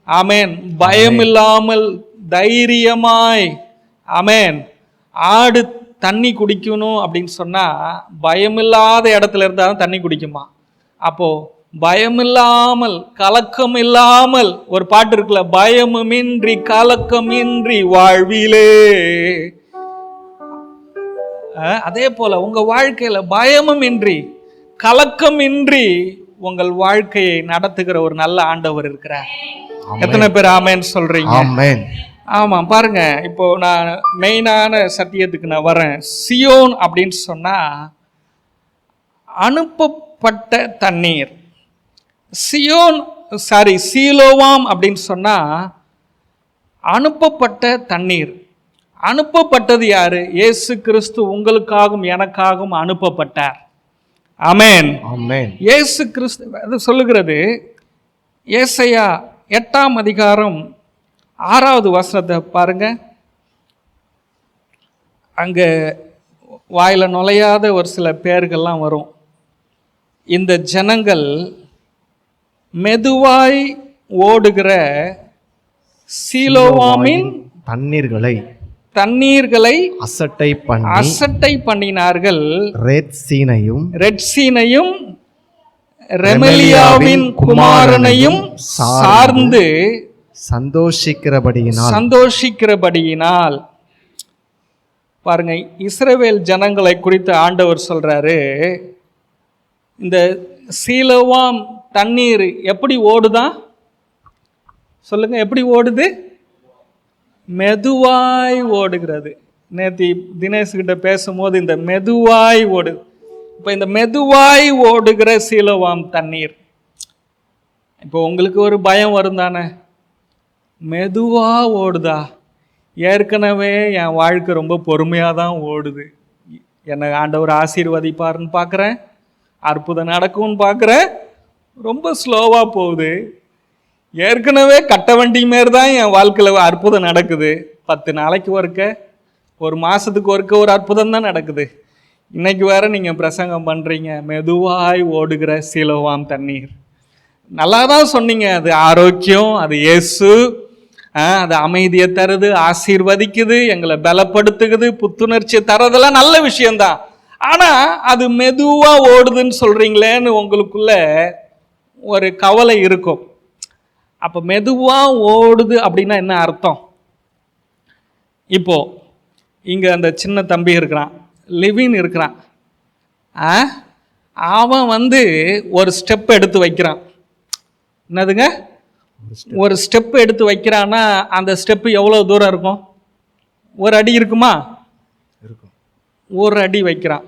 Speaker 1: ஆமென். பயமில்லாமல் தைரியமாய், ஆமென், ஆடு தண்ணி குடிக்கணும் அப்படின்னு சொன்னா பயமில்லாத இடத்துல இருந்தாலும் தண்ணி குடிக்குமா? அப்போ பயமில்லாமல், கலக்கம் இல்லாமல், ஒரு பாட்டு இருக்குல்ல, பயமுமின்றி கலக்கமின்றி வாழ்விலே. அதே போல உங்க வாழ்க்கையில பயமுமின்றி கலக்கமின்றி உங்கள் வாழ்க்கையை நடத்துகிற ஒரு நல்ல ஆண்டவர் இருக்கிறார். எத்தனை பேர் ஆமென் சொல்றீங்க?
Speaker 2: ஆமென்.
Speaker 1: ஆமா, பாருங்க, இப்போ நான் மெயினான சத்தியத்துக்கு நான் வரேன். சியோன் அப்படின்னு சொன்னா அனுப்பப்பட்ட தண்ணீர். சீலோவாம் அப்படின்னு சொன்னா அனுப்பப்பட்ட தண்ணீர். அனுப்பப்பட்டது யாரு? இயேசு கிறிஸ்து உங்களுக்காகவும் எனக்காகவும் அனுப்பப்பட்டார். ஆமென், ஆமென். இயேசு கிறிஸ்து அது சொல்லுகிறது. ஏசாயா 8ஆம் அதிகாரம் 6வது வசனத்தை பாருங்க. அங்க வாயில நுழையாத ஒரு சில பேர்கள்லாம் வரும். இந்த ஜனங்கள் மெதுவாய் ஓடுகிற சீலோவாமின் தண்ணீர்களை அசட்டை பண்ணினார்கள். ரெட் சீனையும் ரெமலியாவின் குமாரனையும் சார்ந்து சந்தோஷிக்கிறபடியினால். பாருங்க, இஸ்ரவேல் ஜனங்களை குறித்து ஆண்டவர் சொல்றாரு, இந்த சீலோவாம் தண்ணீர் எப்படி ஓடுதான் சொல்லுங்க? எப்படி ஓடுது? மெதுவாய் ஓடுகிறது. நேத்தி தினேஷ் கிட்ட பேசும்போது இந்த மெதுவாய் ஓடுது. இப்போ இந்த மெதுவாய் ஓடுகிற சீலோவாம் தண்ணீர். இப்போ உங்களுக்கு ஒரு பயம் வரும் தானே, மெதுவா ஓடுதா? ஏற்கனவே என் வாழ்க்கை ரொம்ப பொறுமையாக தான் ஓடுது, என்னை ஆண்டவர் ஆசீர்வதிப்பாருன்னு பார்க்குறேன், அற்புதம் நடக்கும்னு பார்க்குறேன், ரொம்ப ஸ்லோவாக போகுது. ஏற்கனவே கட்ட வண்டி மாரி தான் என் வாழ்க்கையில் அற்புதம் நடக்குது. 10 நாளைக்கு ஒருக்க, ஒரு மாதத்துக்கு ஒருக்க ஒரு அற்புதம் தான் நடக்குது. இன்னைக்கு வேற நீங்கள் பிரசங்கம் பண்ணுறீங்க, மெதுவாய் ஓடுகிற சீலோவாம் தண்ணீர். நல்லா தான் சொன்னீங்க, அது ஆரோக்கியம், அது இயேசு, அது அமைதியை தருது, ஆசீர்வதிக்குது, எங்களை பலப்படுத்துக்குது, புத்துணர்ச்சியை தரதெல்லாம் நல்ல விஷயம்தான். ஆனால் அது மெதுவாக ஓடுதுன்னு சொல்கிறீங்களேன்னு உங்களுக்குள்ள ஒரு கவலை இருக்கும். அப்போ மெதுவாக ஓடுது அப்படின்னா என்ன அர்த்தம்? இப்போ இங்கே அந்த சின்ன தம்பி இருக்கிறான், லிவின் இருக்கிறான். அவன் ஒரு ஸ்டெப் எடுத்து வைக்கிறான். என்னதுங்க? ஒரு ஸ்டெப் எடுத்து வைக்கிறான்னா அந்த ஸ்டெப்பு எவ்வளோ தூரம் இருக்கும்? 1 அடி இருக்குமா? இருக்கும். 1 அடி வைக்கிறான்.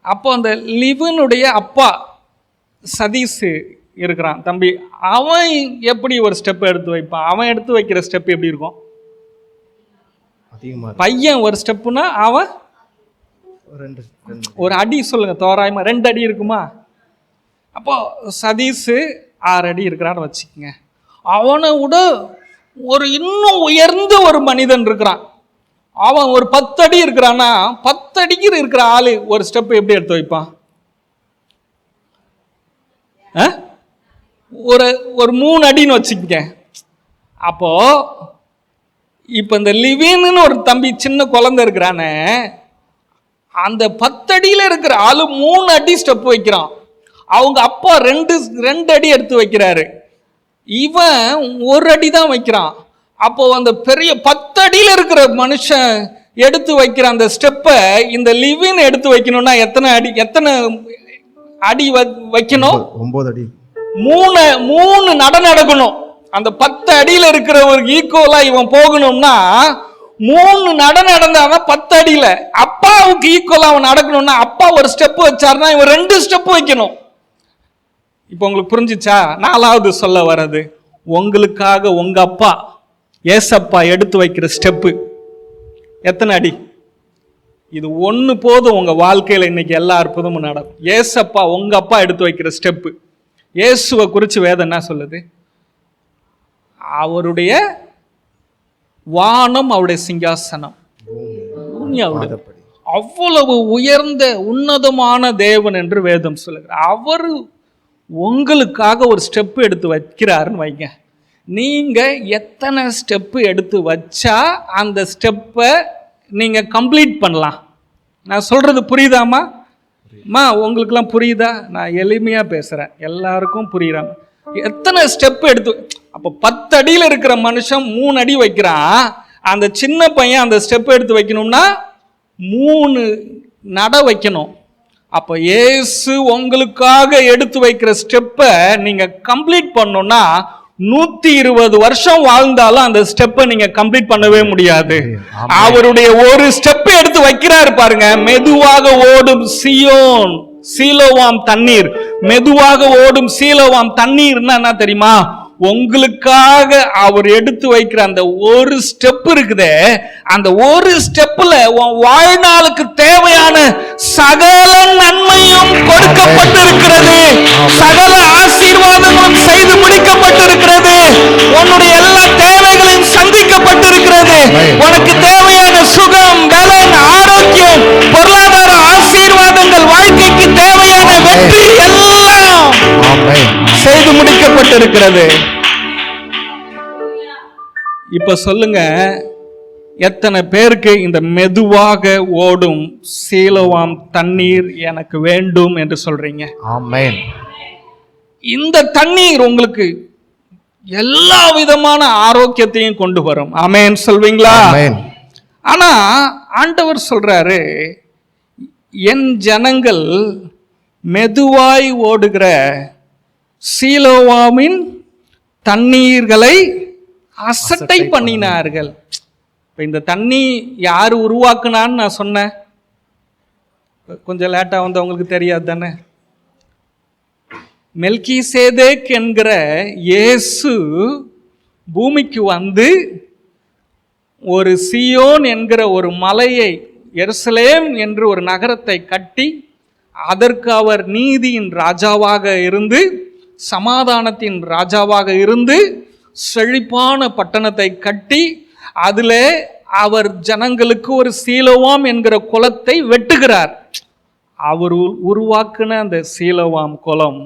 Speaker 1: அப்போ அந்த லிவினுடைய அப்பா சதீஷ் இருக்கிறான் தம்பி, அவன் எப்படி ஒரு ஸ்டெப் எடுத்து வைப்பான்? அவன் எடுத்து வைக்கிற ஸ்டெப் எப்படி இருக்கும்? பையன் ஒரு ஸ்டெப்புனா அவன் 1 அடி சொல்லுங்க, தோராயமா 2 அடி இருக்குமா? அப்போ சதீஷ் 6 அடி இருக்கிறான்னு வச்சுக்கோங்க. அவனை விட இன்னும் உயர்ந்த ஒரு மனிதன் இருக்கிறான், அவன் ஒரு 10 அடி இருக்கிறான்னா 10 அடிக்கு இருக்கிற ஆளு ஒரு ஸ்டெப் எப்படி எடுத்து வைப்பான்? ஒரு 3 அடின்னு வச்சுக்கங்க. அப்போ இப்போ இந்த லிவின்னு ஒரு தம்பி சின்ன குழந்தை இருக்கிறானே, அந்த 10 அடியில் இருக்கிற ஆளு 3 அடி ஸ்டெப் வைக்கிறான். அவங்க அப்பா 2 அடி எடுத்து வைக்கிறாரு, இவன் 1 அடி தான் வைக்கிறான். அப்போ அந்த பெரிய 10 அடியில் இருக்கிற மனுஷன் எடுத்து வைக்கிற அந்த ஸ்டெப்பை இந்த லிவின் எடுத்து வைக்கணும்னா எத்தனை அடி வைக்கணும்? 9 அடி. 3 நடக்கணும். அந்த 10 அடியில் இருக்கிற ஒரு ஈக்குவலா இவன் போகணும்னா 3 நடந்தாதான் 10 அடியில் அப்பாவுக்கு ஈக்குவலா அவன் நடக்கணும்னா அப்பா ஒரு ஸ்டெப் வச்சாருன்னா இவன் 2 ஸ்டெப் வைக்கணும். இப்போ உங்களுக்கு புரிஞ்சிச்சா? 4வது சொல்ல வர்றது, உங்களுக்காக உங்க அப்பா ஏசப்பா எடுத்து வைக்கிற ஸ்டெப்பு எத்தனை அடி? இது ஒன்று போதும் உங்கள் வாழ்க்கையில் இன்னைக்கு எல்லா அற்புதமும் நடக்கும். ஏசப்பா உங்கள் அப்பா எடுத்து வைக்கிற ஸ்டெப்பு. இயேசுவை குறித்து வேதம் என்ன சொல்லுது? அவருடைய வானம் அவருடைய சிங்காசனம், அவ்வளவு உயர்ந்த உன்னதமான தேவன் என்று வேதம் சொல்லுகிறார். அவர் உங்களுக்காக ஒரு ஸ்டெப்பு எடுத்து வைக்கிறாருன்னு வைங்க. நீங்கள் எத்தனை ஸ்டெப்பு எடுத்து வச்சா அந்த ஸ்டெப்பை நீங்கள் கம்ப்ளீட் பண்ணலாம்? நான் சொல்கிறது புரியுதாம்மா? உங்களுக்கெல்லாம் புரியுதா? நான் எளிமையாக பேசுகிறேன், எல்லாருக்கும் புரியுறாங்க. எத்தனை ஸ்டெப்பு எடுத்து, அப்போ 10 அடியில் இருக்கிற மனுஷன் 3 அடி வைக்கிறான். அந்த சின்ன பையன் அந்த ஸ்டெப் எடுத்து வைக்கணும்னா 3 நட வைக்கணும். அப்போ இயேசு உங்களுக்காக எடுத்து வைக்கிற ஸ்டெப்பை நீங்கள் கம்ப்ளீட் பண்ணணும்னா 120 வருஷம் வாழ்ந்தாலும் அந்த ஸ்டெப்பை நீங்க கம்ப்ளீட் பண்ணவே முடியாது. அவருடைய ஒரு ஸ்டெப் எடுத்து வைக்கிறாரு பாருங்க. மெதுவாக ஓடும் சீலோவாம் தண்ணீர். மெதுவாக ஓடும் சீலோவாம் தண்ணீர்னா என்ன தெரியுமா? உங்களுக்காக அவர் எடுத்து வைக்கிற அந்த ஒரு ஸ்டெப் இருக்குதே, அந்த ஒரு ஸ்டெப்ல உன் வாழ்நாளுக்கு தேவையான சகல நன்மையும் கொடுக்கப்பட்டிருக்கிறது. சகல ஆசீர்வாதங்களும் செய்து முடிக்கப்பட்டிருக்கிறது. உன்னுடைய எல்லா தேவைகளையும் சந்திக்கப்பட்டிருக்கிறது. உனக்கு தேவையான சுகம், பலன், ஆரோக்கியம், பொருளாதார ஆசீர்வாதங்கள், வாழ்க்கைக்கு தேவையான வெற்றி எல்லாம் செய்து முடிக்கப்பட்டிருக்கிறது. இப்ப சொல்லுங்க, எத்தனை பேருக்கு இந்த மெதுவாக ஓடும் சீலோவாம் தண்ணீர் எனக்கு வேண்டும் என்று சொல்றீங்க? ஆமென். இந்த தண்ணீர் உங்களுக்கு எல்லா விதமான ஆரோக்கியத்தையும் கொண்டு வரும். ஆமென் சொல்வீங்களா? ஆமென். ஆனா ஆண்டவர் சொல்றாரு, என் ஜனங்கள் மெதுவாய் ஓடுகிற சீலோவாமின் தண்ணீர்களை அசட்டை பண்ணினார்கள். இந்த தண்ணி யாரு உருவாக்குனான்னு நான் சொன்னேன். கொஞ்சம் லேட்டா வந்து அவங்களுக்கு தெரியாது தானே. மெல்கிசேதேக் என்கிற இயேசு பூமிக்கு வந்து ஒரு சீயோன் என்கிற ஒரு மலையை, எருசலேம் என்று ஒரு நகரத்தை கட்டி, அதற்கு அவர் நீதியின் ராஜாவாக இருந்து, சமாதானத்தின் ராஜாவாக இருந்து, செழிப்பான பட்டணத்தை கட்டி, அதில் அவர் ஜனங்களுக்கு ஒரு சீலோவாம் என்கிற குளத்தை வெட்டுகிறார். அவர் உருவாக்குன அந்த சீலோவாம் குளம்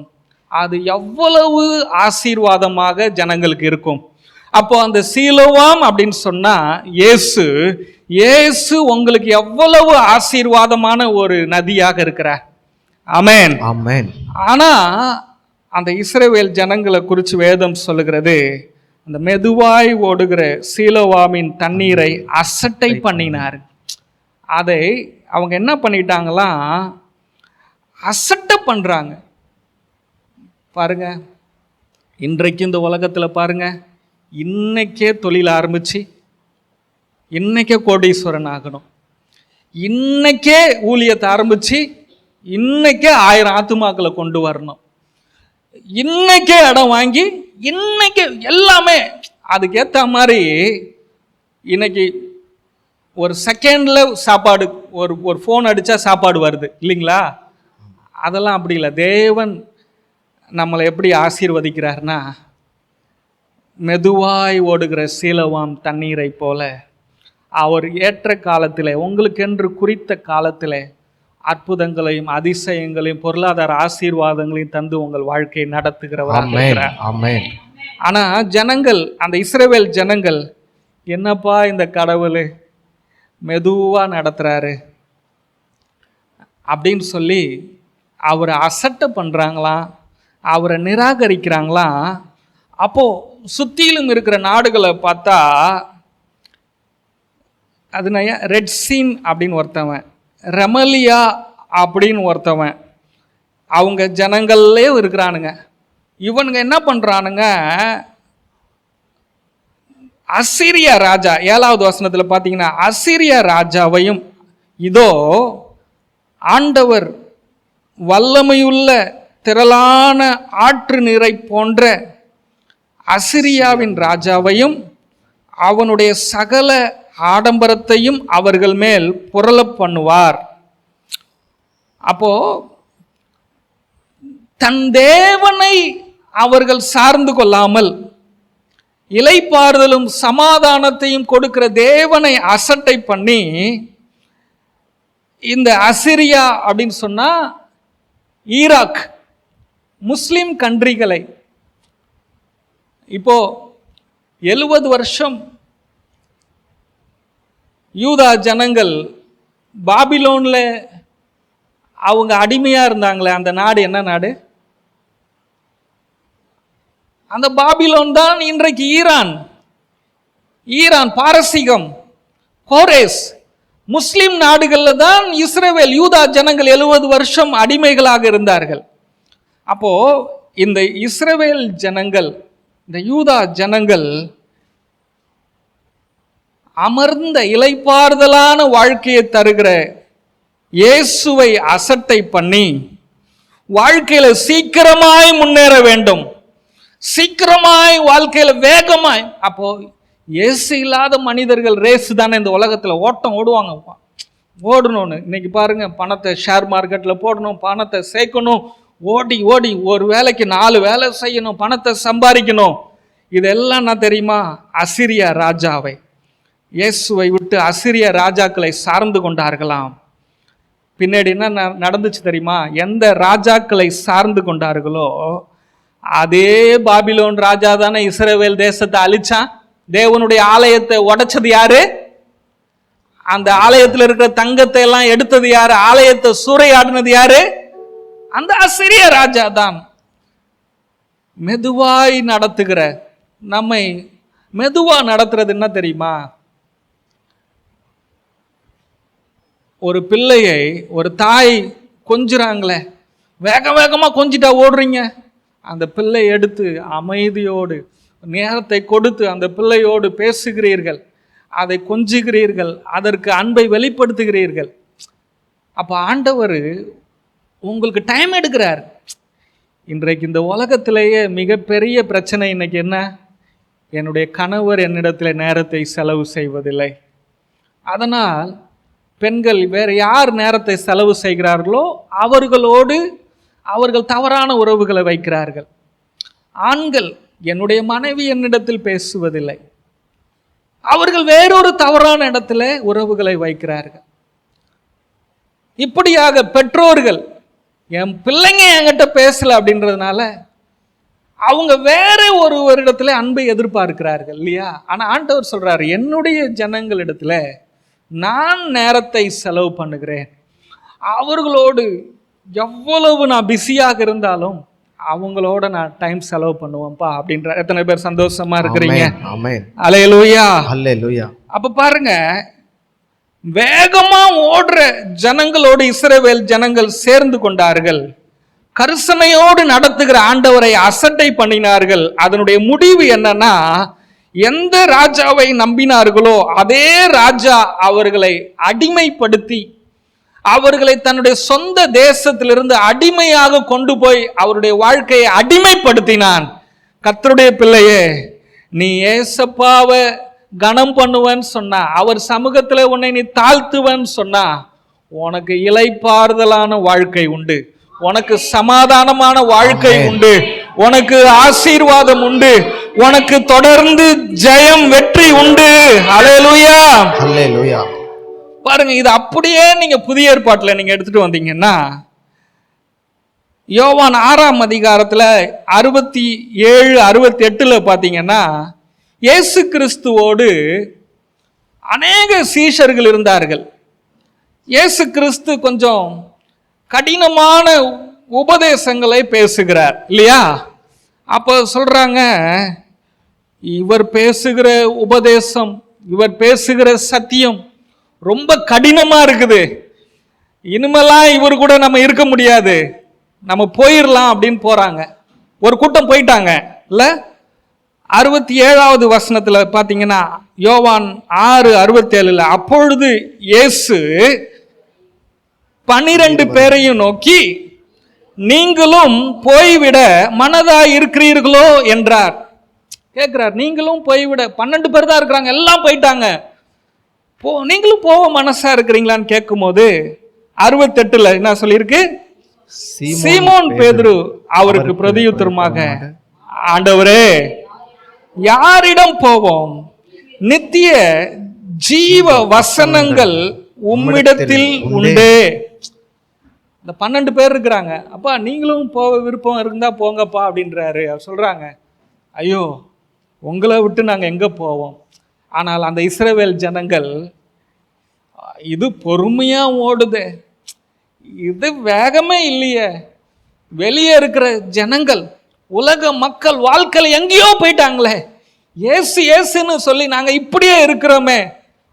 Speaker 1: அது எவ்வளவு ஆசீர்வாதமாக ஜனங்களுக்கு இருக்கும். அப்போ அந்த சீலோவாம் அப்படின்னு சொன்னா இயேசு உங்களுக்கு எவ்வளவு ஆசீர்வாதமான ஒரு நதியாக இருக்கிறார். ஆமென், ஆமென். ஆனா அந்த இஸ்ரவேல் ஜனங்களை குறித்து வேதம் சொல்லுகிறது, அந்த மெதுவாய் ஓடுகிற சீலோவாமின் தண்ணீரை அசட்டை பண்ணினார். அதை அவங்க என்ன பண்ணிட்டாங்களாம், அசட்டை பண்றாங்க. பாருங்க, இன்றைக்கு இந்த உலகத்தில் பாருங்க, இன்னைக்கே தொழில் ஆரம்பிச்சு, இன்னைக்கே கோடீஸ்வரன் ஆகணும், இன்னைக்கே ஊழியத்தை ஆரம்பிச்சு, இன்னைக்கே 1000 ஆத்துமாக்களை கொண்டு வரணும், இன்னைக்கே இடம் வாங்கி, இன்னைக்கு எல்லாமே அதுக்கேற்ற மாதிரி. இன்னைக்கு ஒரு செகண்ட்ல சாப்பாடு, ஒரு ஃபோன் அடிச்சா சாப்பாடு வருது இல்லைங்களா? அதெல்லாம் அப்படி இல்லை. தேவன் நம்மளை எப்படி ஆசீர்வதிக்கிறார்னா, மெதுவாய் ஓடுகிற சீலோவாம் தண்ணீரை போல அவர் ஏற்ற காலத்தில், உங்களுக்கென்று குறித்த காலத்தில் அற்புதங்களையும் அதிசயங்களையும் பொருளாதார ஆசீர்வாதங்களையும் தந்து உங்கள் வாழ்க்கையை நடத்துகிறவராக இருக்கிறார். ஆமென். ஆனா ஜனங்கள், அந்த இஸ்ரவேல் ஜனங்கள், என்னப்பா இந்த கடவுள் மெதுவா நடத்துறாரு அப்படின்னு சொல்லி அவரை அசட்டை பண்றாங்களாம், அவரை நிராகரிக்கிறாங்களாம். அப்போ சுத்திலும் இருக்கிற நாடுகளை பார்த்தா, அது ரெட் சீன் அப்படின்னு ஒருத்தவன், ரெமலியா அப்படின்னு ஒருத்தவன், அவங்க ஜனங்கள்லே இருக்கிறானுங்க. இவனுங்க என்ன பண்றானுங்க, அசீரியா ராஜா 7வது வசனத்தில் பார்த்தீங்கன்னா, அசீரியா ராஜாவையும், இதோ ஆண்டவர் வல்லமையுள்ள திரளான ஆற்று நீரை போன்ற அசிரியாவின் ராஜாவையும் அவனுடைய சகல ஆடம்பரத்தையும் அவர்கள் மேல் புரள பண்ணுவார். அப்போ தன் தேவனை அவர்கள் சார்ந்து கொள்ளாமல் இளைப்பாறுதலும் சமாதானத்தையும் கொடுக்கிற தேவனை அசட்டை பண்ணி, இந்த அசிரியா அப்படின்னு சொன்னா ஈராக் முஸ்லிம் கண்ட்ரிகளை, இப்போ 70 வருஷம் யூதா ஜனங்கள் பாபிலோன்ல அவங்க அடிமையா இருந்தாங்களே, அந்த நாடு என்ன நாடு? அந்த பாபிலோன் தான் இன்றைக்கு ஈரான், பாரசீகம், கோரேஸ், முஸ்லிம் நாடுகள்ல தான் இஸ்ரவேல் யூதா ஜனங்கள் 70 வருஷம் அடிமைகளாக இருந்தார்கள். அப்போ இந்த இஸ்ரவேல் ஜனங்கள், இந்த யூதா ஜனங்கள் அமர்ந்த இளைப்பாறுதலான வாழ்க்கையை தருகிற இயேசுவை அசட்டை பண்ணி வாழ்க்கையில சீக்கிரமாய் முன்னேற வேண்டும், சீக்கிரமாய் வாழ்க்கையில வேகமாய். அப்போ இயேசு இல்லாத மனிதர்கள் ரேஸ் தானே இந்த உலகத்துல ஓட்டம் ஓடுவாங்க, ஓடணும்னு. இன்னைக்கு பாருங்க, பணத்தை ஷேர் மார்க்கெட்ல போடணும், பணத்தை சேர்க்கணும், ஓடி ஓடி ஒரு வேலைக்கு 4 வேலை செய்யணும், பணத்தை சம்பாதிக்கணும். இதெல்லாம் நான் தெரியுமா? அசிரியா ராஜாவை, இயேசுவை விட்டு அசிரிய ராஜாக்களை சார்ந்து கொண்டார்களாம். பின்னாடி என்ன நடந்துச்சு தெரியுமா? எந்த ராஜாக்களை சார்ந்து கொண்டார்களோ அதே பாபிலோன் ராஜா தானே இஸ்ரவேல் தேசத்தை அழிச்சான். தேவனுடைய ஆலயத்தை உடைச்சது யாரு? அந்த ஆலயத்தில் இருக்கிற தங்கத்தை எல்லாம் எடுத்தது யாரு? ஆலயத்தை சூறையாடினது யாரு? அந்த அசிரிய ராஜா தான். மெதுவாய் நடத்துகிற நம்மை மெதுவா நடத்துறது என்ன தெரியுமா? ஒரு பிள்ளையை ஒரு தாய் கொஞ்சுறாங்களே, வேக வேகமா கொஞ்சிட்டா ஓடுறீங்க. அந்த பிள்ளை எடுத்து அமைதியோடு நேரத்தை கொடுத்து அந்த பிள்ளையோடு பேசுகிறீர்கள், அதை கொஞ்சுகிறீர்கள், அதற்கு அன்பை வெளிப்படுத்துகிறீர்கள். அப்போ ஆண்டவர் உங்களுக்கு டைம் எடுக்கிறார். இன்றைக்கு இந்த உலகத்திலேயே மிகப்பெரிய பிரச்சனை இன்னைக்கு என்ன? என்னுடைய கணவர் என்னிடத்தில் நேரத்தை செலவு செய்வதில்லை. அதனால் பெண்கள் வேறு யார் நேரத்தை செலவு செய்கிறார்களோ அவர்களோடு அவர்கள் தவறான உறவுகளை வைக்கிறார்கள். ஆண்கள், என்னுடைய மனைவி என்னிடத்தில் பேசுவதில்லை, அவர்கள் வேறொரு தவறான இடத்துல உறவுகளை வைக்கிறார்கள். இப்படியாக பெற்றோர்கள், என் பிள்ளைங்க என்கிட்ட பேசல அப்படின்றதுனால அவங்க வேற ஒரு இடத்துல அன்பை எதிர்பார்க்கிறார்கள் இல்லையா? ஆனா ஆண்டவர் சொல்றாரு, என்னுடைய ஜனங்களிடத்துல நான் நேரத்தை செலவு பண்ணுகிறேன், அவர்களோடு எவ்வளவு நான் பிஸியாக இருந்தாலும் அவங்களோட நான் டைம் செலவு பண்ணுவேன்ப்பா அப்படின்ற. எத்தனை பேர் சந்தோஷமா இருக்கிறீங்க? அல்லேலூயா, அல்லேலூயா. அப்ப பாருங்க, வேகமா ஓடுற ஜனங்களோடு இஸ்ரவேல் ஜனங்கள் சேர்ந்து கொண்டார்கள். கரிசனையோடு நடத்துகிற ஆண்டவரை அசட்டை பண்ணினார்கள். அதனுடைய முடிவு என்னன்னா, எந்த ராஜாவை நம்பினார்களோ அதே ராஜா அவர்களை அடிமைப்படுத்தி அவர்களை தன்னுடைய சொந்த தேசத்திலிருந்து அடிமையாக கொண்டு போய் அவருடைய வாழ்க்கையை அடிமைப்படுத்தினான். கர்த்தருடைய பிள்ளையே, நீ ஏசப்பாவை கனம் பண்ணுவன்னு சொன்னா, அவர் சமூகத்துல உன்னை நீ தாழ்த்துவன்னு சொன்னா, உனக்கு இளைப்பாறுதலான வாழ்க்கை உண்டு, உனக்கு சமாதானமான வாழ்க்கை உண்டு, உனக்கு ஆசீர்வாதம் உண்டு, உனக்கு தொடர்ந்து ஜெயம் வெற்றி உண்டு. அல்லேலூயா, அல்லேலூயா. பாருங்க, இது அப்படியே நீங்க புதிய ஏற்பாட்டுல நீங்க எடுத்துட்டு வந்தீங்கன்னா, யோவான் 6ஆம் அதிகாரத்துல 67, 68 பாத்தீங்கன்னா, இயேசு கிறிஸ்துவோடு அநேக சீஷர்கள் இருந்தார்கள். இயேசு கிறிஸ்து கொஞ்சம் கடினமான உபதேசங்களை பேசுகிறார் இல்லையா? அப்போ சொல்றாங்க, இவர் பேசுகிற உபதேசம், இவர் பேசுகிற சத்தியம் ரொம்ப கடினமா இருக்குது, இனிமேலாம் இவர் கூட நம்ம இருக்க முடியாது, நம்ம போயிடலாம் அப்படின்னு போறாங்க. ஒரு கூட்டம் போயிட்டாங்க இல்ல? 67வது வசனத்துல பாத்தீங்கன்னா, யோவான் 6:67, அப்பொழுது இயேசு 12 பேரையும் நோக்கி, நீங்களும் போய்விட மனதாய் இருக்கிறீர்களோ என்றார். கேட்கிறார், நீங்களும் போய்விட. 12 பேர் தான் இருக்கிறாங்க, எல்லாம் போயிட்டாங்க. நீங்களும் போக மனசா இருக்கிறீங்களான்னு கேட்கும் போது 68 என்ன சொல்லியிருக்கு? சீமோன் பேதுரு அவருக்கு பிரதியுத்தரமாக, ஆண்டவரே யாரிடம் போவோம்? நித்திய ஜீவ வசனங்கள் உம்மிடத்தில் உண்டு. இந்த 12 பேர் இருக்கிறாங்க. அப்பா நீங்களும் போக விருப்பம் இருந்தா போங்கப்பா அப்படின்றாரு. அவர் சொல்றாங்க, ஐயோ உங்களை விட்டு நாங்கள் எங்கே போவோம்? ஆனால் அந்த இஸ்ரவேல் ஜனங்கள், இது பொறுமையாக ஓடுது, இது வேகமே இல்லையே. வெளியே இருக்கிற ஜனங்கள், உலக மக்கள் வாழ்க்கையில் எங்கேயோ போயிட்டாங்களே, ஏசு ஏசுன்னு சொல்லி நாங்கள் இப்படியே இருக்கிறோமே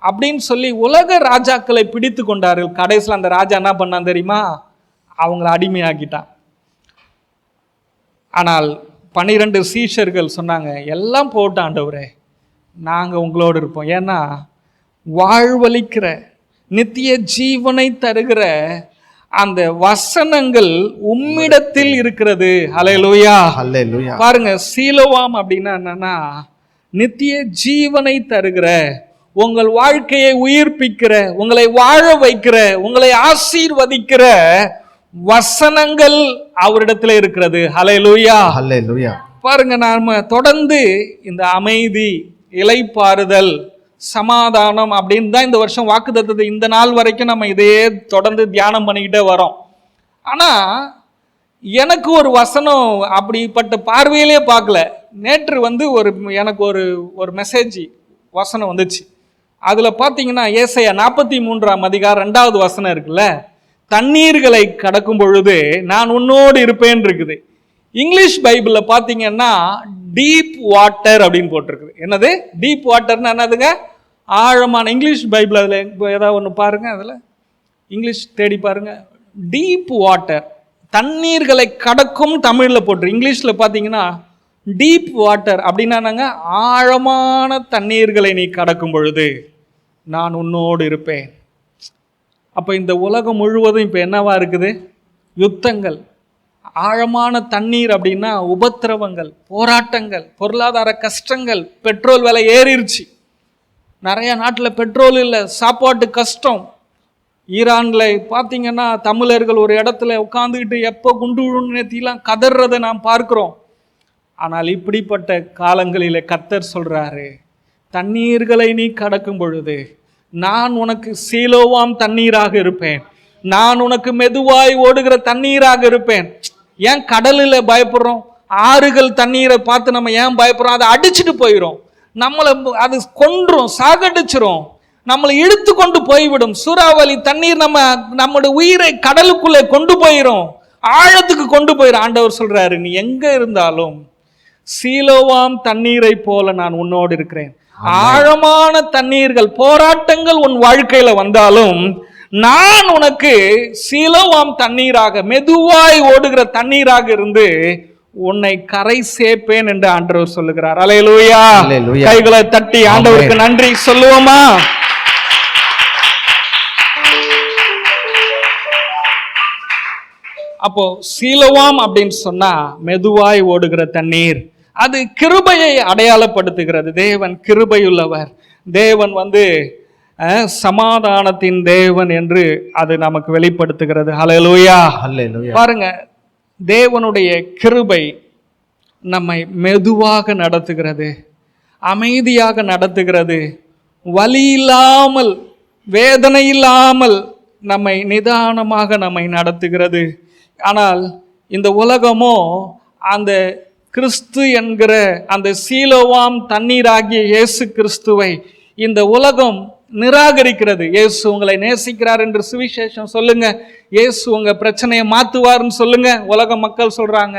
Speaker 1: அப்படின்னு சொல்லி உலக ராஜாக்களை பிடித்து கொண்டார்கள். கடைசியில் அந்த ராஜா என்ன பண்ணான் தெரியுமா? அவங்கள அடிமையாக்கிட்டான். ஆனால் 12 சீஷர்கள் சொன்னாங்க, எல்லாம் போட்டு ஆண்டவரே நாங்கள் உங்களோடு இருப்போம். ஏன்னா வாழ்வளிக்கிற நித்திய ஜீவனை தருகிற அந்த வசனங்கள் உம்மிடத்தில் இருக்கிறது. ஹல்லேலூயா, ஹல்லேலூயா. பாருங்க, சீலோவாம் அப்படின்னா என்னன்னா, நித்திய ஜீவனை தருகிற, உங்கள் வாழ்க்கையை உயிர்ப்பிக்கிற, உங்களை வாழ வைக்கிற, உங்களை ஆசீர்வதிக்கிற வசனங்கள் அவரிடத்துல இருக்கிறது. ஹல்லேலூயா, ஹல்லேலூயா. பாருங்க, நாம தொடர்ந்து இந்த அமைதி, இளைப்பாறுதல், சமாதானம் அப்படின்னு தான் இந்த வருஷம் வாக்குத்தத்தத்தை இந்த நாள் வரைக்கும் நம்ம இதையே தொடர்ந்து தியானம் பண்ணிக்கிட்டே வரோம். ஆனா எனக்கு ஒரு வசனம் அப்படிப்பட்ட பார்வையிலே பார்க்கல. நேற்று எனக்கு ஒரு மெசேஜ் வசனம் வந்துச்சு. அதுல பாத்தீங்கன்னா ஏசாயா 43ஆம் அதிகாரம் 2வது வசனம் இருக்குல்ல, தண்ணீர்களை கடக்கும் பொழுது நான் உன்னோடு இருப்பேன் இருக்குது. இங்கிலீஷ் பைபிள்ல பாத்தீங்கன்னா டீப் வாட்டர் அப்படின்னு போட்டிருக்குது. என்னது டீப் வாட்டர்னா என்னதுங்க? ஆழமான. இங்கிலீஷ் பைபிள் அதுல ஏதாவது ஒன்று பாருங்க, அதுல இங்கிலீஷ் தேடி பாருங்க. டீப் வாட்டர், தண்ணீர்களை கடக்கும் தமிழ்ல போட்டு, இங்கிலீஷ்ல பாத்தீங்கன்னா டீப் வாட்டர் அப்படின்னா ஆழமான தண்ணீர்களை நீ கடக்கும் பொழுது நான் உன்னோடு இருப்பேன். அப்போ இந்த உலகம் முழுவதும் இப்போ என்னவா இருக்குது? யுத்தங்கள். ஆழமான தண்ணீர் அப்படின்னா உபத்திரவங்கள், போராட்டங்கள், பொருளாதார கஷ்டங்கள், பெட்ரோல் விலை ஏறிடுச்சு. நிறைய நாட்டில் பெட்ரோல் இல்லை, சாப்பாட்டு கஷ்டம். ஈரானில் பார்த்தீங்கன்னா தமிழர்கள் ஒரு இடத்துல உட்காந்துக்கிட்டு எப்போ குண்டு விழுந்தெல்லாம் கதறதை நாம் பார்க்கிறோம். ஆனால் இப்படிப்பட்ட காலங்களில் கர்த்தர் சொல்றாரு, தண்ணீர்களை நீ கடக்கும் பொழுது நான் உனக்கு சீலோவாம் தண்ணீராக இருப்பேன், நான் உனக்கு மெதுவாய் ஓடுகிற தண்ணீராக இருப்பேன். ஏன் கடலில் பயப்படுறோம்? ஆறுகள் தண்ணீரை பார்த்து நம்ம ஏன் பயப்படுறோம்? அதை அடிச்சுட்டு போயிடும், நம்மளை அது கொன்றும், சாகடிச்சிரும், நம்மளை இழுத்து கொண்டு போய்விடும். சூறாவளி தண்ணீர் நம்முடைய உயிரை கடலுக்குள்ளே கொண்டு போயிடும், ஆழத்துக்கு கொண்டு போயிடும். ஆண்டவர் சொல்றாரு, நீ எங்க இருந்தாலும் சீலோவாம் தண்ணீரை போல நான் உன்னோடு இருக்கிறேன். ஆழமான தண்ணீர்கள், போராட்டங்கள் உன் வாழ்க்கையில வந்தாலும் நான் உனக்கு சீலோவாம் தண்ணீராக, மெதுவாய் ஓடுகிற தண்ணீராக இருந்து உன்னை கரை சேர்ப்பேன் என்று ஆண்டவர் சொல்லுகிறார். அல்லேலூயா. கைகளை தட்டி ஆண்டவருக்கு நன்றி சொல்லுவோமா? அப்போ சீலோவாம் அப்படின்னு சொன்னா மெதுவாய் ஓடுகிற தண்ணீர், அது கிருபையை அடையாளப்படுத்துகிறது. தேவன் கிருபையுள்ளவர், தேவன் சமாதானத்தின் தேவன் என்று அது நமக்கு வெளிப்படுத்துகிறது. ஹல்லேலூயா, ஹல்லேலூயா. பாருங்க, தேவனுடைய கிருபை நம்மை மெதுவாக நடத்துகிறது, அமைதியாக நடத்துகிறது, வலி இல்லாமல், வேதனை இல்லாமல் நம்மை நிதானமாக நம்மை நடத்துகிறது. ஆனால் இந்த உலகமோ அந்த கிறிஸ்து என்கிற அந்த சீலோவாம் தண்ணீராகிய இயேசு கிறிஸ்துவை இந்த உலகம் நிராகரிக்கிறது. இயேசு உங்களை நேசிக்கிறார் என்று சுவிசேஷம் சொல்லுங்க, இயேசு உங்க பிரச்சனையை மாத்துவார்னு சொல்லுங்க. உலக மக்கள் சொல்றாங்க,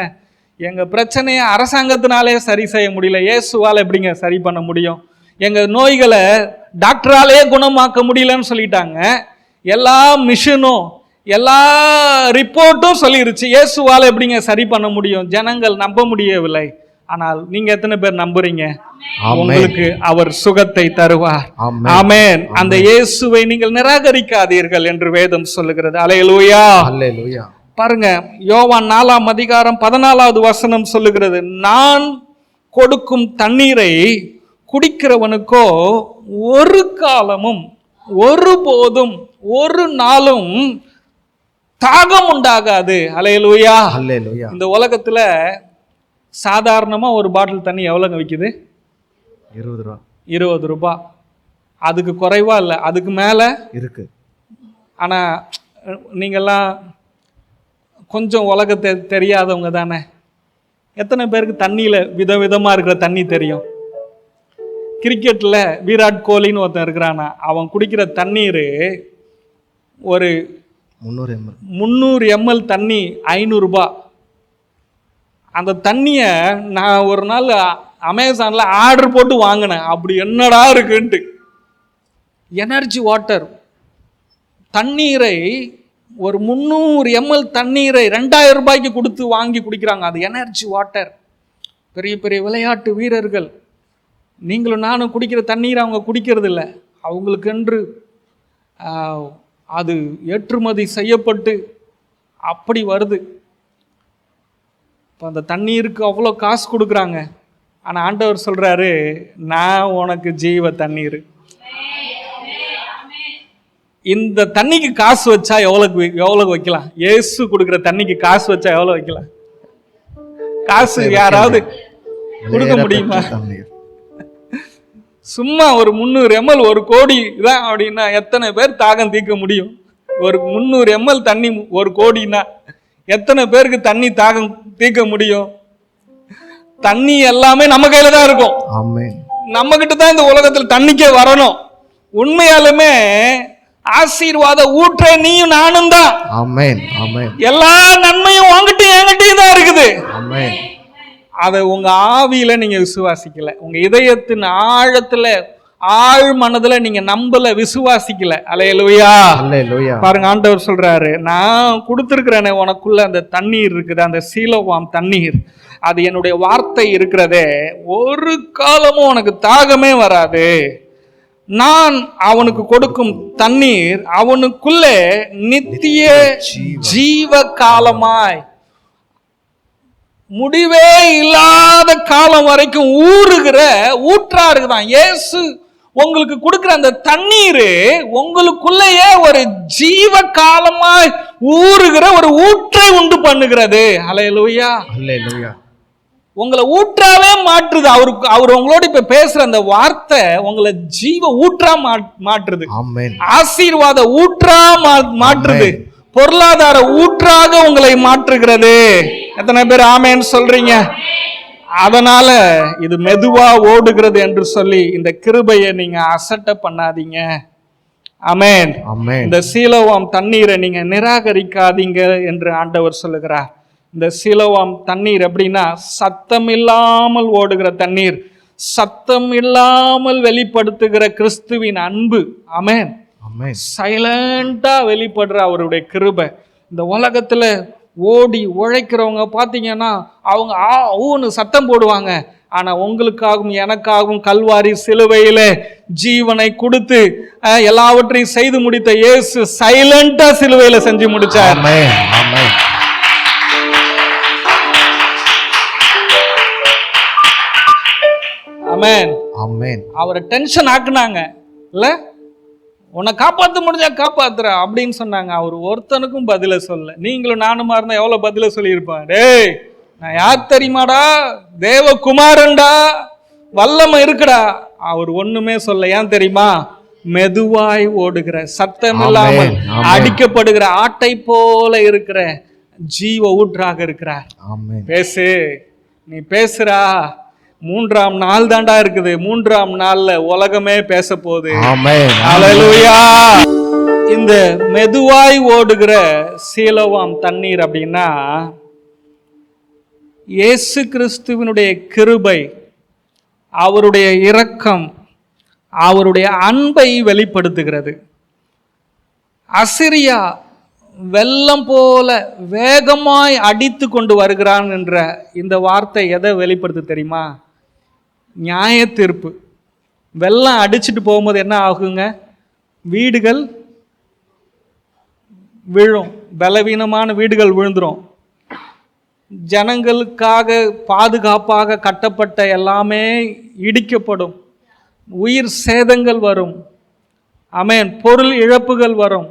Speaker 1: எங்க பிரச்சனையை அரசாங்கத்தினாலே சரி செய்ய முடியல, இயேசுவால் எப்படிங்க சரி பண்ண முடியும்? எங்க நோய்களை டாக்டராலே குணமாக்க முடியலன்னு சொல்லிட்டாங்க. எல்லா மிஷினும் எல்லா ரிப்போர்ட்டும் சொல்லிருச்சு, இயேசுவால் எப்படிங்க சரி பண்ண முடியும்? ஜனங்கள் நம்ப முடியவில்லை. ஆனால் நீங்க எத்தனை பேர் நம்புறீங்க? உங்களுக்கு அவர் சுகத்தை தருவார். ஆமென். அந்த இயேசுவை நீங்கள் நிராகரிக்காதீர்கள் என்று வேதம் சொல்லுகிறது. அல்லேலூயா, அல்லேலூயா. பாருங்க, யோவான் 4ஆம் அதிகாரம் 14வது வசனம் சொல்லுகிறது, நான் கொடுக்கும் தண்ணீரை குடிக்கிறவனுக்கோ ஒரு காலமும் ஒருபோதும் ஒரு நாளும் தாகம் உண்டாகாது. அல்லேலூயா.
Speaker 2: அல்லேலூயா.
Speaker 1: இந்த உலகத்துல சாதாரணமா ஒரு பாட்டில் தண்ணி எவ்வளோங்க விற்குது?
Speaker 2: 20 ரூபா.
Speaker 1: 20 ரூபாய். அதுக்கு குறைவா இல்லை, அதுக்கு மேல
Speaker 2: இருக்கு.
Speaker 1: ஆனா நீங்கெல்லாம் கொஞ்சம் உலகத்தை தெரியாதவங்க தானே. எத்தனை பேருக்கு தண்ணியில விதவிதமா இருக்கிற தண்ணி தெரியும்? கிரிக்கெட்ல விராட் கோலின்னு ஒருத்தன் இருக்கிறானா, அவன் குடிக்கிற தண்ணீர் ஒரு 300 ml தண்ணி 500 ரூபாய். அந்த தண்ணியை நான் ஒரு நாள் அமேசான்ல ஆர்டர் போட்டு வாங்கினேன். அப்படி என்னடா இருக்குன்ட்டு. எனர்ஜி வாட்டர் தண்ணீரை ஒரு 300 ml தண்ணீரை 2000 ரூபாய்க்கு கொடுத்து வாங்கி குடிக்கிறாங்க. அது எனர்ஜி வாட்டர். பெரிய பெரிய விளையாட்டு வீரர்கள், நீங்களும் நானும் குடிக்கிற தண்ணீரை அவங்க குடிக்கிறது இல்லை. அவங்களுக்கென்று அது ஏற்றுமதி செய்யப்பட்டு அப்படி வருது. இப்போ அந்த தண்ணீருக்கு அவ்வளோ காசு கொடுக்குறாங்க. ஆனால் ஆண்டவர் சொல்கிறாரு, நான் உனக்கு ஜீவ தண்ணீர். இந்த தண்ணிக்கு காசு வச்சா எவ்வளவு வைக்கலாம்? இயேசு கொடுக்குற தண்ணிக்கு காசு வச்சா எவ்வளவு வைக்கலாம்? காசு யாராவது கொடுக்க முடியுமா? சும்மா ஒரு 300 ml 1 கோடி தான் அப்படின்னா எத்தனை பேர் தாகம் தீர்க்க முடியும்? ஒரு 300 ml தண்ணி 1 கோடினா எத்தனை பேருக்கு தண்ணி தாகம் தீர்க்க முடியும்? தண்ணி எல்லாமே நம்ம கையில தான் இருக்கும். நம்ம கிட்ட தான் இந்த உலகத்தில் தண்ணிக்கே வரணும். உண்மையாலுமே ஆசீர்வாத ஊற்ற நீயும் நானும் தான். எல்லா நன்மையும் உங்ககிட்ட என்கிட்டயும் தான் இருக்குது. அதை உங்க ஆவியில நீங்க விசுவாசிக்கல, உங்க இதயத்தின் ஆழத்துல ஆழ் மனதுல நீங்க நம்பல, விசுவாசிக்கல. அல்லேலூயா. பாருங்க, ஆண்டவர் சொல்றாரு, நான் கொடுத்திருக்கிறேனே உனக்குள்ள அந்த தண்ணீர் இருக்குது, அந்த சீலோவாம் தண்ணீர், அது என்னுடைய வார்த்தை இருக்கிறதே, ஒரு காலமும் உனக்கு தாகமே வராது. நான் அவனுக்கு கொடுக்கும் தண்ணீர் அவனுக்குள்ளே நித்திய ஜீவ காலமாய் முடிவே இல்லாத காலம் வரைக்கும் ஊறுகிற ஊற்றா இருக்குதான். இயேசு உங்களுக்கு கொடுக்கிற அந்த தண்ணீர் உங்களுக்குள்ளேயே ஒரு ஜீவ காலமாய் ஊறுகிற ஒரு ஊற்றை உண்டு பண்ணுகிறது. அல்லேலூயா. அல்லேலூயா. உங்களை ஊற்றாவே மாற்றுது. அவர் உங்களோட இப்ப பேசுற அந்த வார்த்தை உங்களை ஜீவ ஊற்றா மாற்றுது. ஆசீர்வாத ஊற்றா மாற்றுது. பொருளாதார ஊற்றாக உங்களை மாற்றுகிறது. எத்தனை பேர் ஆமேன்னு சொல்றீங்க? அதனால இது மெதுவா ஓடுகிறது என்று சொல்லி இந்த கிருபையை நீங்க அசட்டை பண்ணாதீங்க. ஆமென். இந்த சீலோவாம் தண்ணீரை நீங்க நிராகரிக்காதீங்க என்று ஆண்டவர் சொல்லுகிறார். இந்த சீலோவாம் தண்ணீர் எப்படின்னா, சத்தம் இல்லாமல் ஓடுகிற தண்ணீர், சத்தம் இல்லாமல் வெளிப்படுத்துகிற கிறிஸ்துவின் அன்பு. ஆமென். சைலண்டா வெளிப்படுற அவருடைய கிருபை. இந்த உலகத்துல ஓடி உழைக்கிறவங்க பார்த்தீங்கன்னா அவங்க ஊன்னு சத்தம் போடுவாங்க. ஆனா உங்களுக்காகவும் எனக்காகவும் கல்வாரி சிலுவையில ஜீவனை கொடுத்து எல்லாவற்றையும் செய்து முடித்த இயேசு சைலண்டா சிலுவையில செஞ்சு முடிச்சார். ஆமென். ஆமென். அவரை டென்ஷன் ஆக்குனாங்க இல்ல, உன்னை காப்பாற்ற முடிஞ்சா காப்பாத்துற அப்படின்னு சொன்னாங்க. அவர் ஒருத்தனுக்கும் பதில சொல்ல. நீங்களும் நானுமா இருந்தா எவ்வளவு பதில சொல்லியிருப்பான். டேய், நான் யார் தெரியுமாடா? தேவகுமாரன்டா, வல்லமை இருக்குடா. அவர் ஒண்ணுமே சொல்ல. ஏன் தெரியுமா? மெதுவாய் ஓடுகிற, சத்தம் இல்லாமல் அடிக்கப்படுகிற ஆட்டை போல இருக்கிற ஜீவ ஊற்றாக இருக்கிறார். பேசு, நீ பேசுறா. 3ஆம் நாள் தாண்டா இருக்குது. 3ஆம் நாள்ல உலகமே பேச போகுது. அல்லேலூயா. இந்த மெதுவாய் ஓடுகிற சீலோவாம் தண்ணீர் அப்படின்னா இயேசு கிறிஸ்துவினுடைய கிருபை, அவருடைய இரக்கம், அவருடைய அன்பை வெளிப்படுத்துகிறது. அசிரியா வெள்ளம் போல வேகமாய் அடித்து கொண்டு வருகிறான் என்ற இந்த வார்த்தை எதை வெளிப்படுத்து தெரியுமா? நியாய தீர்ப்பு. வெள்ளம் அடிச்சுட்டு போகும்போது என்ன ஆகுங்க? வீடுகள் விழும், பலவீனமான வீடுகள் விழுந்துரும். ஜனங்களுக்காக பாதுகாப்பாக கட்டப்பட்ட எல்லாமே இடிக்கப்படும், உயிர் சேதங்கள் வரும். ஆமென். பொருள் இழப்புகள் வரும்,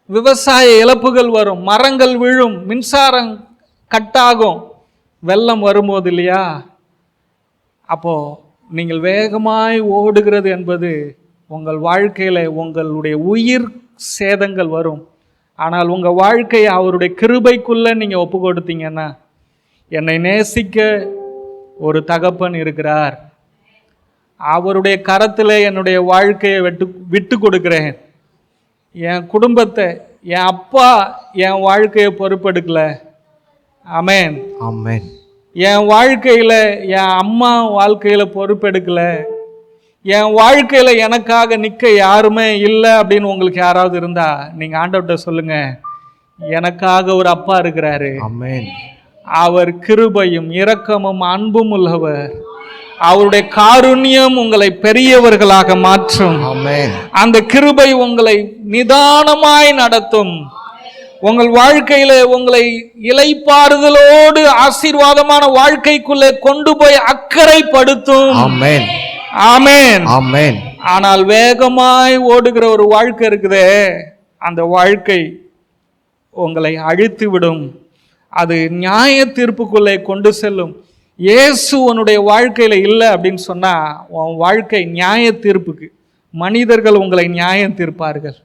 Speaker 1: விவசாய இழப்புகள் வரும், மரங்கள் விழும், மின்சாரம் கட்டாகும், வெள்ளம் வரும்போது இல்லையா? அப்போ நீங்கள் வேகமாய் ஓடுகிறது என்பது உங்கள் வாழ்க்கையில் உங்களுடைய உயிர் சேதங்கள் வரும். ஆனால் உங்கள் வாழ்க்கையை அவருடைய கிருபைக்குள்ளே நீங்கள் ஒப்பு கொடுத்தீங்கன்னா, என்னை நேசிக்க ஒரு தகப்பன் இருக்கிறார், அவருடைய கரத்தில் என்னுடைய வாழ்க்கையை விட்டு கொடுக்கிறேன், என் குடும்பத்தை, என் அப்பா என் வாழ்க்கையை பொறுப்பெடுக்கல, ஆமென்,
Speaker 2: ஆமென்.
Speaker 1: என் வாழ்க்கையில் என் அம்மா வாழ்க்கையில் பொறுப்பெடுக்கல, என் வாழ்க்கையில் எனக்காக நிற்க யாருமே இல்லை அப்படின்னு உங்களுக்கு யாராவது இருந்தா நீங்கள் ஆண்டவர்கிட்ட சொல்லுங்க, எனக்காக ஒரு அப்பா இருக்கிறாரு,
Speaker 2: ஆமென்.
Speaker 1: அவர் கிருபையும் இரக்கமும் அன்பும் உள்ளவர், அவருடைய காருண்யம் உங்களை பெரியவர்களாக மாற்றும்,
Speaker 2: ஆமென்.
Speaker 1: அந்த கிருபை உங்களை நிதானமாய் நடத்தும், உங்கள் வாழ்க்கையில உங்களை இளைப்பாறுதலோடு ஆசீர்வாதமான வாழ்க்கைக்குள்ளே கொண்டு போய் அக்கறைப்படுத்தும்.
Speaker 2: ஆமென்,
Speaker 1: ஆமென்,
Speaker 2: ஆமென்.
Speaker 1: ஆனால் வேகமாய் ஓடுகிற ஒரு வாழ்க்கை இருக்குதே, அந்த வாழ்க்கை உங்களை அழித்து விடும், அது நியாய தீர்ப்புக்குள்ளே கொண்டு செல்லும். இயேசு உன்னுடைய வாழ்க்கையில இல்லை அப்படின்னு சொன்னா உன் வாழ்க்கை நியாய தீர்ப்புக்கு, மனிதர்கள் உங்களை நியாயம் தீர்ப்பார்கள்,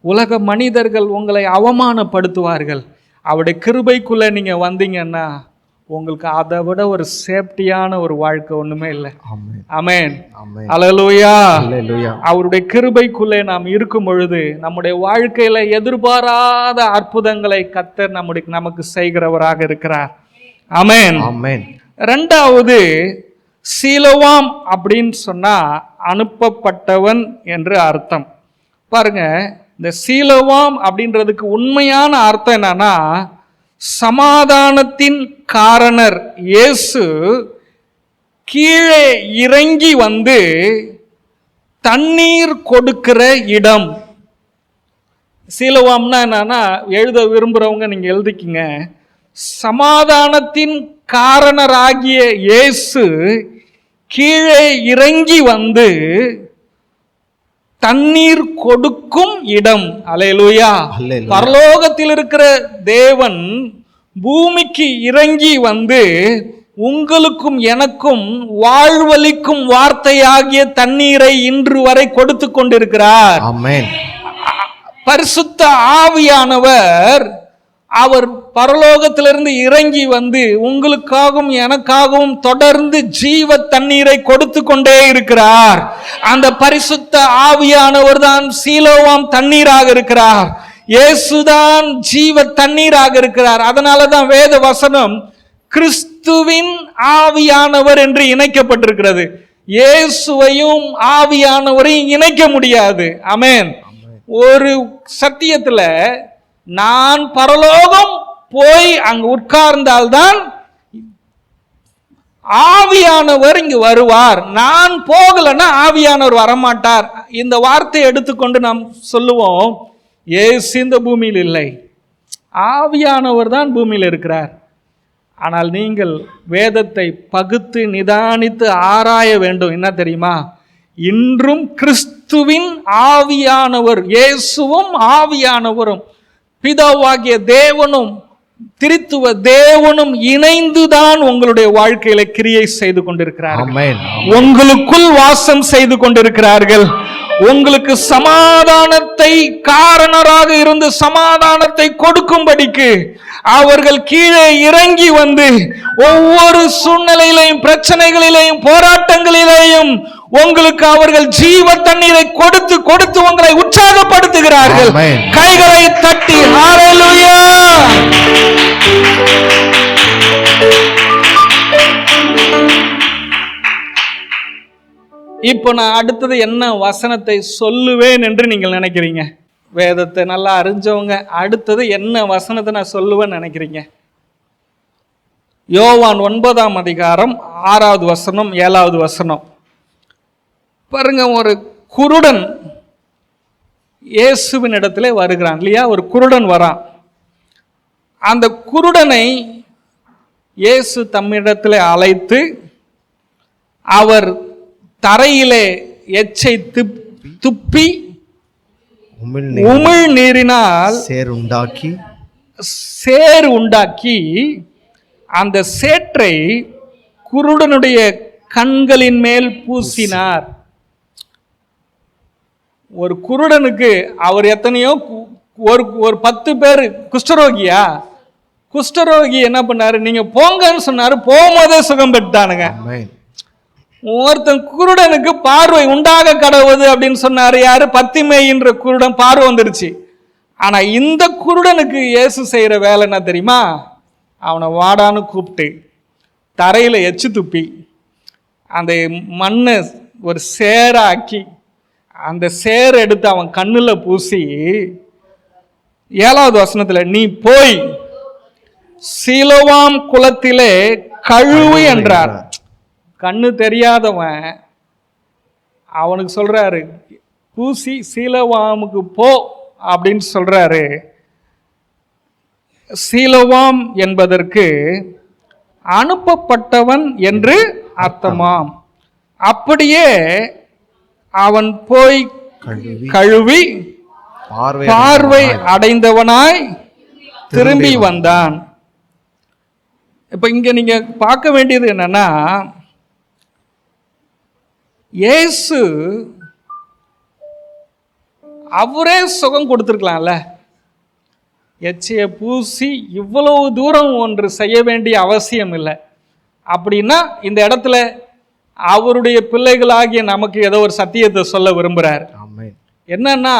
Speaker 1: உலக மனிதர்கள் உங்களை அவமானப்படுத்துவார்கள். அவருடைய கிருபைக்குள்ள நீங்க வந்தீங்கன்னா உங்களுக்கு அதை விட ஒரு சேஃப்டியான ஒரு வாழ்க்கை ஒண்ணுமே இல்லை.
Speaker 2: ஆமென்,
Speaker 1: ஆமென்,
Speaker 2: ஆமென்.
Speaker 1: அல்லேலூயா.
Speaker 2: அல்லேலூயா.
Speaker 1: அவருடைய கிருபைக்குள்ளே நாம் இருக்கும் பொழுது நம்முடைய வாழ்க்கையில எதிர்பாராத அற்புதங்களை கர்த்தர் நமக்கு செய்கிறவராக இருக்கிறார். ஆமென்,
Speaker 2: ஆமென்.
Speaker 1: ரெண்டாவது, சீலோவாம் அப்படின்னு சொன்னா அனுப்பப்பட்டவன் என்று அர்த்தம். பாருங்க, இந்த சீலோவாம் அப்படின்றதுக்கு உண்மையான அர்த்தம் என்னன்னா, சமாதானத்தின் காரணர் இயேசு கீழே இறங்கி வந்து தண்ணீர் கொடுக்கிற இடம். சீலோவாம்னா என்னன்னா, எழுத விரும்புறவங்க நீங்க எழுதிக்கிங்க, சமாதானத்தின் காரணராகிய இயேசு கீழே இறங்கி வந்து தண்ணீர் கொடுக்கும் இடம். அல்லேலூயா.
Speaker 2: அல்லேலூயா.
Speaker 1: பரலோகத்தில் இருக்கிற தேவன் பூமிக்கு இறங்கி வந்து உங்களுக்கும் எனக்கும் வாழ்வளிக்கும் வார்த்தையாகிய தண்ணீரை இன்று வரை கொடுத்து கொண்டிருக்கிறார்.
Speaker 2: ஆமென்.
Speaker 1: பரிசுத்த ஆவியானவர் அவர் பரலோகத்திலிருந்து இறங்கி வந்து உங்களுக்காகவும் எனக்காகவும் தொடர்ந்து ஜீவ தண்ணீரை கொடுத்து கொண்டே இருக்கிறார். அந்த பரிசுத்த ஆவியானவர் தான் சீலோவாம் தண்ணீராக இருக்கிறார். இயேசுதான் ஜீவ தண்ணீராக இருக்கிறார். அதனாலதான் வேத வசனம் கிறிஸ்துவின் ஆவியானவர் என்று இணைக்கப்பட்டிருக்கிறது. இயேசுவையும் ஆவியானவரையும் இணைக்க முடியாது. ஆமென். ஒரு சத்தியத்துல நான் பரலோகம் போய் அங்கு உட்கார்ந்தால்தான் ஆவியானவர் இங்கு வருவார், நான் போகலன்னா ஆவியானவர் வரமாட்டார். இந்த வார்த்தையை எடுத்துக்கொண்டு நாம் சொல்லுவோம், இயேசு இந்த பூமியில் இல்லை, ஆவியானவர் தான் பூமியில் இருக்கிறார். ஆனால் நீங்கள் வேதத்தை பகுத்து நிதானித்து ஆராய வேண்டும். என்ன தெரியுமா? இன்றும் கிறிஸ்துவின் ஆவியானவர், இயேசுவும் ஆவியானவரும் பிதாவாகிய தேவனும் திரித்துவ தேவனும் இணைந்துதான் உங்களுடைய வாழ்க்கையில கிரியை செய்து கொண்டிருக்கிறார்கள்.
Speaker 2: ஆமென்.
Speaker 1: உங்களுக்குள் வாசம் செய்து கொண்டிருக்கிறார்கள். உங்களுக்கு சமாதானத்தை காரணராக இருந்து சமாதானத்தை கொடுக்கும்படிக்கு அவர்கள் கீழே இறங்கி வந்து ஒவ்வொரு சூழ்நிலையிலையும் பிரச்சனைகளிலேயும் போராட்டங்களிலேயும் உங்களுக்கு அவர்கள் ஜீவ தண்ணீரை கொடுத்து கொடுத்து உங்களை உற்சாகப்படுத்துகிறார்கள்.
Speaker 2: ஆமென்.
Speaker 1: கைகளை தட்டி ஹல்லேலூயா. இப்போ நான் அடுத்தது என்ன வசனத்தை சொல்லுவேன் என்று நீங்கள் நினைக்கிறீங்க? வேதத்தை நல்லா அறிஞ்சவங்க அடுத்தது என்ன வசனத்தை நான் சொல்லுவேன்னு நினைக்கிறீங்க? யோவான் 9ஆம் அதிகாரம் 6வது வசனம் 7வது வசனம் பாருங்க. ஒரு குருடன் இயேசுவின் இடத்துல வருகிறான் இல்லையா? ஒரு குருடன் வரான். அந்த குருடனை இயேசு தம்மிடத்தில் அழைத்து அவர் தரையிலே எச்சை துப்பி உமிழ் நீரினால் சேறு உண்டாக்கி அந்த சேற்றை குருடனுடைய கண்களின் மேல் பூசினார். ஒரு குருடனுக்கு அவர் எத்தனையோ ஒரு 10 பேர் குஷ்டரோகியா, குஷ்டரோகி என்ன பண்ணாரு, நீங்க போங்கன்னு சொன்னாரு, போகும்போதே சுகம் பெற்றானுங்க. ஒருத்தன் குருடனுக்கு பார்வை உண்டாக கடவுது அப்படின்னு சொன்னாரு. யாரு? பத்திமேயின்ற குருடன் பார்வை வந்துருச்சு. ஆனா இந்த குருடனுக்கு இயேசு செய்யற வேலை என்ன தெரியுமா? அவனை வாடான்னு கூப்பிட்டு தரையில எச்சு துப்பி அந்த மண்ணை ஒரு சேராக்கி அந்த சேர் எடுத்து அவன் கண்ணுல பூசி 7வது வசனத்துல, நீ போய் சீலோவாம் குளத்திலே கழுவு என்றார். கண்ணு தெரியாதவன் அவனுக்கு சொல்றாரு, பூசி சீலோவாமுக்கு போ அப்படின்னு சொல்றாரு. சீலோவாம் என்பதற்கு அனுப்பப்பட்டவன் என்று அர்த்தமாம். அப்படியே அவன் போய் கழுவி பார்வை அடைந்தவனாய் திரும்பி வந்தான். இப்ப இங்க நீங்க பார்க்க வேண்டியது என்னன்னா, இயேசு அவரே சுகம் கொடுத்திருக்கலாம்ல. எச்சைய பூசி இவ்வளவு தூரம் ஒன்று செய்ய வேண்டிய அவசியம் இல்லை. அப்படின்னா இந்த இடத்துல அவருடைய பிள்ளைகளாகிய நமக்கு ஏதோ ஒரு சத்தியத்தை சொல்ல விரும்புறார். என்னன்னா,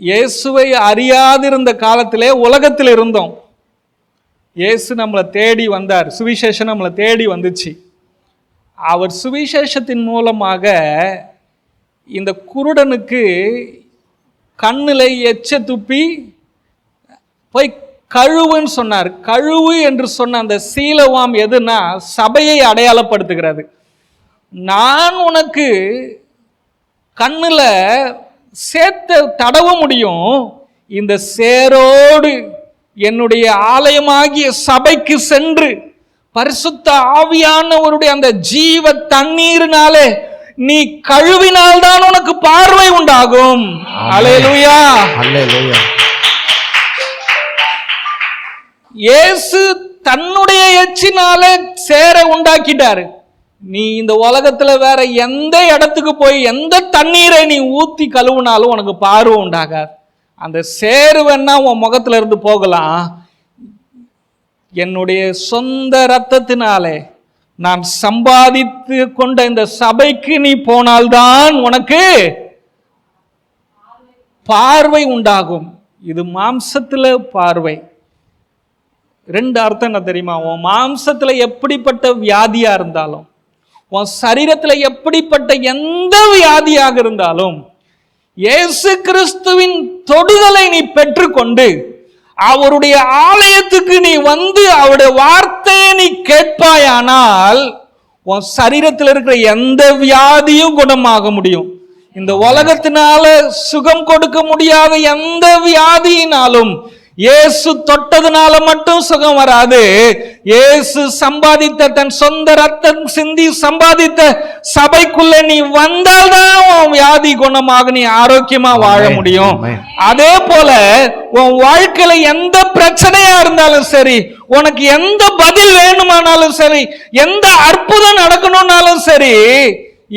Speaker 1: இயேசுவை அறியாதிருந்த காலத்திலே உலகத்தில் இருந்தோம். இயேசு நம்மளை தேடி வந்தார், சுவிசேஷம் நம்மளை தேடி வந்துச்சு. அவர் சுவிசேஷத்தின் மூலமாக இந்த குருடனுக்கு கண்ணில் எச்ச துப்பி போய் கழுவுன்னு சொன்னார். கழுவு என்று சொன்ன அந்த சீலோவாம் எதுனா சபையை அடையாளப்படுத்துகிறது. நான் உனக்கு கண்ணுல சேர்த்த தடவ முடியும், இந்த சேரோடு என்னுடைய ஆலயமாகிய சபைக்கு சென்று பரிசுத்த ஆவியானவருடைய அந்த ஜீவ தண்ணீரினாலே நீ கழுவினால்தான் உனக்கு பார்வை உண்டாகும். அல்லேலூயா, அல்லேலூயா. இயேசு தன்னுடைய எச்சினாலே சேர உண்டாக்கிட்டாரு. நீ இந்த உலகத்துல வேற எந்த இடத்துக்கு போய் எந்த தண்ணீரை நீ ஊத்தி கழுவுனாலும் உனக்கு பார்வை உண்டாகாது. அந்த சேரு வேணா உன் முகத்துல இருந்து போகலாம். என்னுடைய சொந்த இரத்தத்தினாலே நான் சம்பாதித்து கொண்ட இந்த சபைக்கு நீ போனால்தான் உனக்கு பார்வை உண்டாகும். இது மாம்சத்துல பார்வை. 2 அர்த்தம் என்ன தெரியுமா? உன் மாம்சத்துல எப்படிப்பட்ட வியாதியா இருந்தாலும், உன் சரீரத்துல எப்படிப்பட்ட எந்த வியாதியாக இருந்தாலும், இயேசு கிறிஸ்துவின் தொடுதலை நீ பெற்றுக்கொண்டு அவருடைய ஆலயத்துக்கு நீ வந்து அவருடைய வார்த்தையை நீ கேட்பாயானால் உன் சரீரத்தில் இருக்கிற எந்த வியாதியும் குணமாக முடியும். இந்த உலகத்தினால சுகம் கொடுக்க முடியாத எந்த வியாதியினாலும் இயேசு தொட்டதுனால மட்டும் சுகம் வராது. இயேசு சம்பாதித்த தன் சொந்த ரத்தம் சிந்தி சம்பாதித்த சபைக்குள்ள நீ வந்தால்தான் வியாதி குணமாக நீ ஆரோக்கியமா வாழ முடியும். அதே போல உன் வாழ்க்கையில எந்த பிரச்சனையா இருந்தாலும் சரி, உனக்கு எந்த பதில் வேணுமானாலும் சரி, எந்த அற்புதம் நடக்கணும்னாலும் சரி,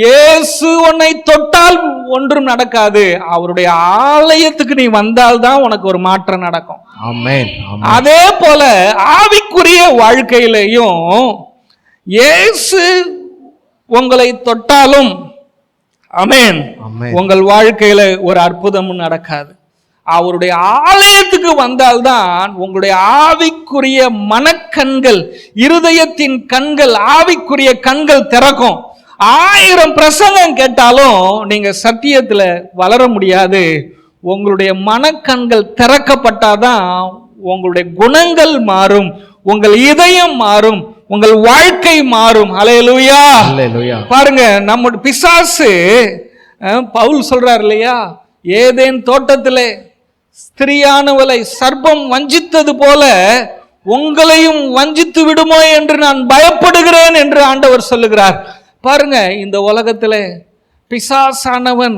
Speaker 1: இயேசு உன்னை தொட்டால் ஒன்றும் நடக்காது. அவருடைய ஆலயத்துக்கு நீ வந்தால்தான் உனக்கு ஒரு மாற்றம் நடக்கும். ஆமென். அதே போல ஆவிக்குரிய வாழ்க்கையிலையும் இயேசு உங்களை தொட்டாலும் ஆமென், உங்கள் வாழ்க்கையில ஒரு அற்புதமும் நடக்காது. அவருடைய ஆலயத்துக்கு வந்தால்தான் உங்களுடைய ஆவிக்குரிய மனக்கண்கள், இருதயத்தின் கண்கள், ஆவிக்குரிய கண்கள் திறக்கும். 1000 பிரசங்கம் கேட்டாலும் நீங்க சத்தியத்துல வளர முடியாது. உங்களுடைய மனக்கண்கள் திறக்கப்பட்டாதான் உங்களுடைய குணங்கள் மாறும், உங்கள் இதயம் மாறும், உங்கள் வாழ்க்கை மாறும். அல்லேலூயா, அல்லேலூயா. பாருங்க, நம்ம பிசாசு பவுல் சொல்றார் இல்லையா, ஏதேன் தோட்டத்திலே ஸ்திரியானவளை சர்ப்பம் வஞ்சித்தது போல உங்களையும் வஞ்சித்து விடுமோ என்று நான் பயப்படுகிறேன் என்று ஆண்டவர் சொல்லுகிறார். பாருங்க, இந்த உலகத்துல பிசாசானவன்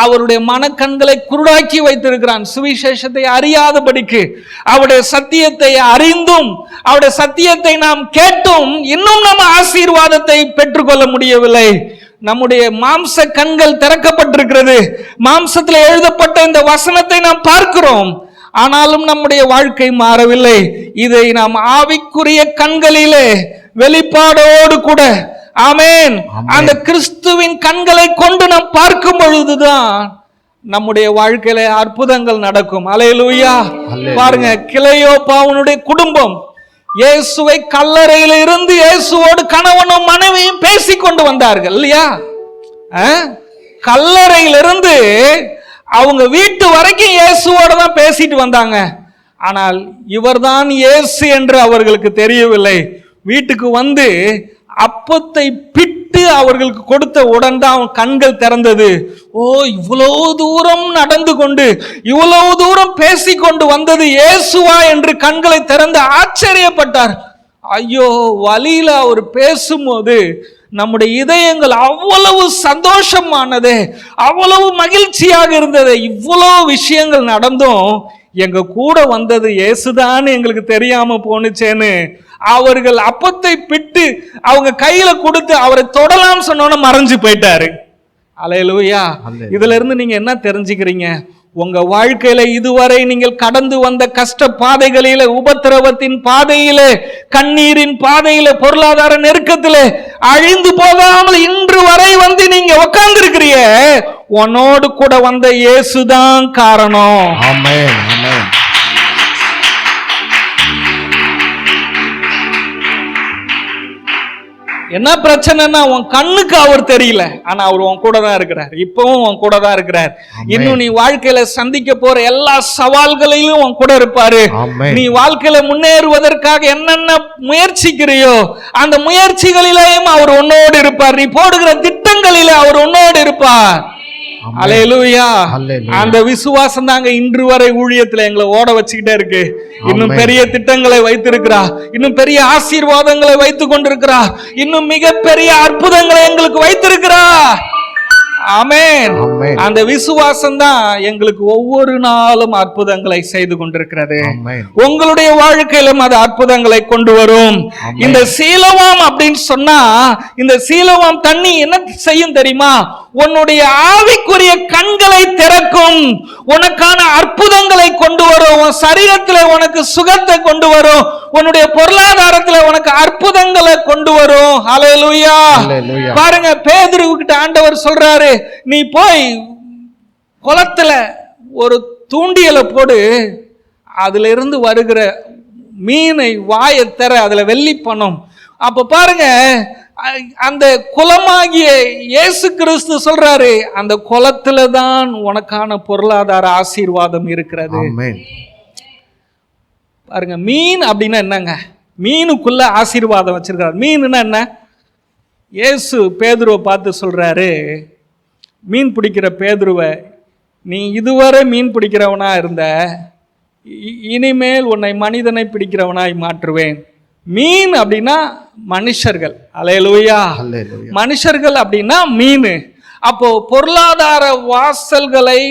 Speaker 1: அவருடைய மனக்கண்களை குருடாக்கி வைத்திருக்கிறான், சுவிசேஷத்தை அறியாதபடிக்கு. அவருடைய சத்தியத்தை அறிந்தும் அவருடைய சத்தியத்தை நாம் கேட்டும் இன்னும் நம்ம ஆசீர்வாதத்தை பெற்றுக்கொள்ள முடியவில்லை. நம்முடைய மாம்ச கண்கள் திறக்கப்பட்டிருக்கிறது, மாம்சத்தில் எழுதப்பட்ட இந்த வசனத்தை நாம் பார்க்கிறோம், ஆனாலும் நம்முடைய வாழ்க்கை மாறவில்லை. இதை நாம் ஆவிக்குரிய கண்களிலே வெளிப்பாடோடு கூட, ஆமென், அந்த கிறிஸ்துவின் கண்களை கொண்டு நாம் பார்க்கும் பொழுதுதான் நம்முடைய வாழ்க்கையில அற்புதங்கள் நடக்கும். அல்லேலூயா. பாருங்க, கிளையோப்பாவுடைய குடும்பம் இயேசுவை கல்லறையில இருந்து இயேசுவோடு கணவனும் மனைவியும் பேசிக் கொண்டு வந்தார்கள் இல்லையா? கல்லறையிலிருந்து அவங்க வீட்டு வரைக்கும் இயேசுவோட தான் பேசிட்டு வந்தாங்க. ஆனால் இவர்தான் இயேசு என்று அவர்களுக்கு தெரியவில்லை. வீட்டுக்கு வந்து அப்பத்தை பிட்டு அவர்களுக்கு கொடுத்த உடன் தான் அவன் கண்கள் திறந்தது. ஓ, இவ்வளவு தூரம் நடந்து கொண்டு இவ்வளவு தூரம் பேசிக்கொண்டு வந்தது இயேசுவா என்று கண்களை திறந்து ஆச்சரியப்பட்டார். ஐயோ, வழியில அவர் பேசும்போது நம்முடைய இதயங்கள் அவ்வளவு சந்தோஷமானது, அவ்வளவு மகிழ்ச்சியாக இருந்தது. இவ்வளவு விஷயங்கள் நடந்தும் எங்க கூட வந்தது இயேசுதான் எங்களுக்கு தெரியாம போனுச்சேன்னு அவர்கள் அப்பத்தை பிட்டு அவங்க கையில கொடுத்து அவரை தொடலாம் சொன்னோன்னு மறைஞ்சு போயிட்டாரு. அல்லேலூயா. இதுல இருந்து நீங்க என்ன தெரிஞ்சுக்கிறீங்க? உங்க வாழ்க்கையில இதுவரை நீங்கள் கடந்து வந்த கஷ்ட பாதைகளில, உபத்திரவத்தின் பாதையில, கண்ணீரின் பாதையில, பொருளாதார நெருக்கத்தில அழிந்து போகாமல் இன்று வரை வந்து நீங்க உட்கார்ந்து இருக்கிறீங்க, உன்னோடு கூட வந்த இயேசுதான் காரணம்.
Speaker 2: ஆமென், ஆமென்.
Speaker 1: என்ன பிரச்சனைன்னா, உன் கண்ணுக்கு அவர் தெரியல, ஆனா அவர் உன் கூட தான் இருக்கிறார். இப்பவும் உன் கூட தான் இருக்கிறார். இன்னும் நீ வாழ்க்கையில சந்திக்க போற எல்லா சவால்களிலும் உன் கூட இருப்பாரு. நீ வாழ்க்கையில முன்னேறுவதற்காக என்னென்ன முயற்சிக்கிறியோ அந்த முயற்சிகளிலேயும் அவர் உன்னோடு இருப்பார். நீ போடுகிற திட்டங்களில அவர் உன்னோடு இருப்பார். அல்லேலூயா. அந்த விசுவாசம் தாங்க இன்று வரை ஊழியத்துல எங்களை ஓட வச்சுக்கிட்டே இருக்கு. இன்னும் பெரிய திட்டங்களை வைத்திருக்கிறார், இன்னும் பெரிய ஆசீர்வாதங்களை வைத்துக் கொண்டிருக்கிறார், இன்னும் மிகப்பெரிய அற்புதங்களை எங்களுக்கு வைத்திருக்கிறார். ஆமென். அந்த விசுவாசம் தான் எங்களுக்கு ஒவ்வொரு நாளும் அற்புதங்களை செய்து கொண்டிருக்கிறது. உங்களுடைய வாழ்க்கையிலும் அது அற்புதங்களை கொண்டு வரும். இந்த சீலவாம் அப்படின்னு சொன்னா, இந்த சீலவாம் தண்ணி என்ன செய்யும் தெரியுமா? உன்னுடைய ஆவிக்குரிய கண்களை திறக்கும், உனக்கான அற்புதங்களை கொண்டு வரும், உன் சரீரத்தில் உனக்கு சுகத்தை கொண்டு வரும், உன்னுடைய பொருளாதாரத்தில் உனக்கு அற்புதங்களை கொண்டு வரும். ஹல்லேலூயா. பாருங்க, பேதுருவுக்கிட்ட ஆண்டவர் சொல்றாரு, நீ போய் குளத்துல ஒரு தூண்டியலை போடு, அதுல இருந்து வருகிற மீனை வாயை தர, அதுல வெள்ளி பணம். அப்ப பாருங்க, அந்த குளமாகிய இயேசு கிறிஸ்து சொல்றாரு, அந்த குளத்துல தான் உனக்கான பொருளாதார ஆசீர்வாதம் இருக்கிறது. பாருங்க, மீன் அப்படின்னா என்னங்க? மீனுக்குள்ள ஆசீர்வாதம் வச்சிருக்காரு. மீனுன்னா என்ன? இயேசு பேதுருவை பார்த்து சொல்றாரு, மீன் பிடிக்கிற பேதுருவை, நீ இதுவரை மீன் பிடிக்கிறவனா இருந்த, இனிமேல் உன்னை மனிதனை பிடிக்கிறவனாய் மாற்றுவேன். மீன் அப்படின்னா மனுஷர்கள். அல்லேலூயா. மனுஷர்கள் அப்படின்னா மீன். அப்போ பொருளாதார வாசல்களை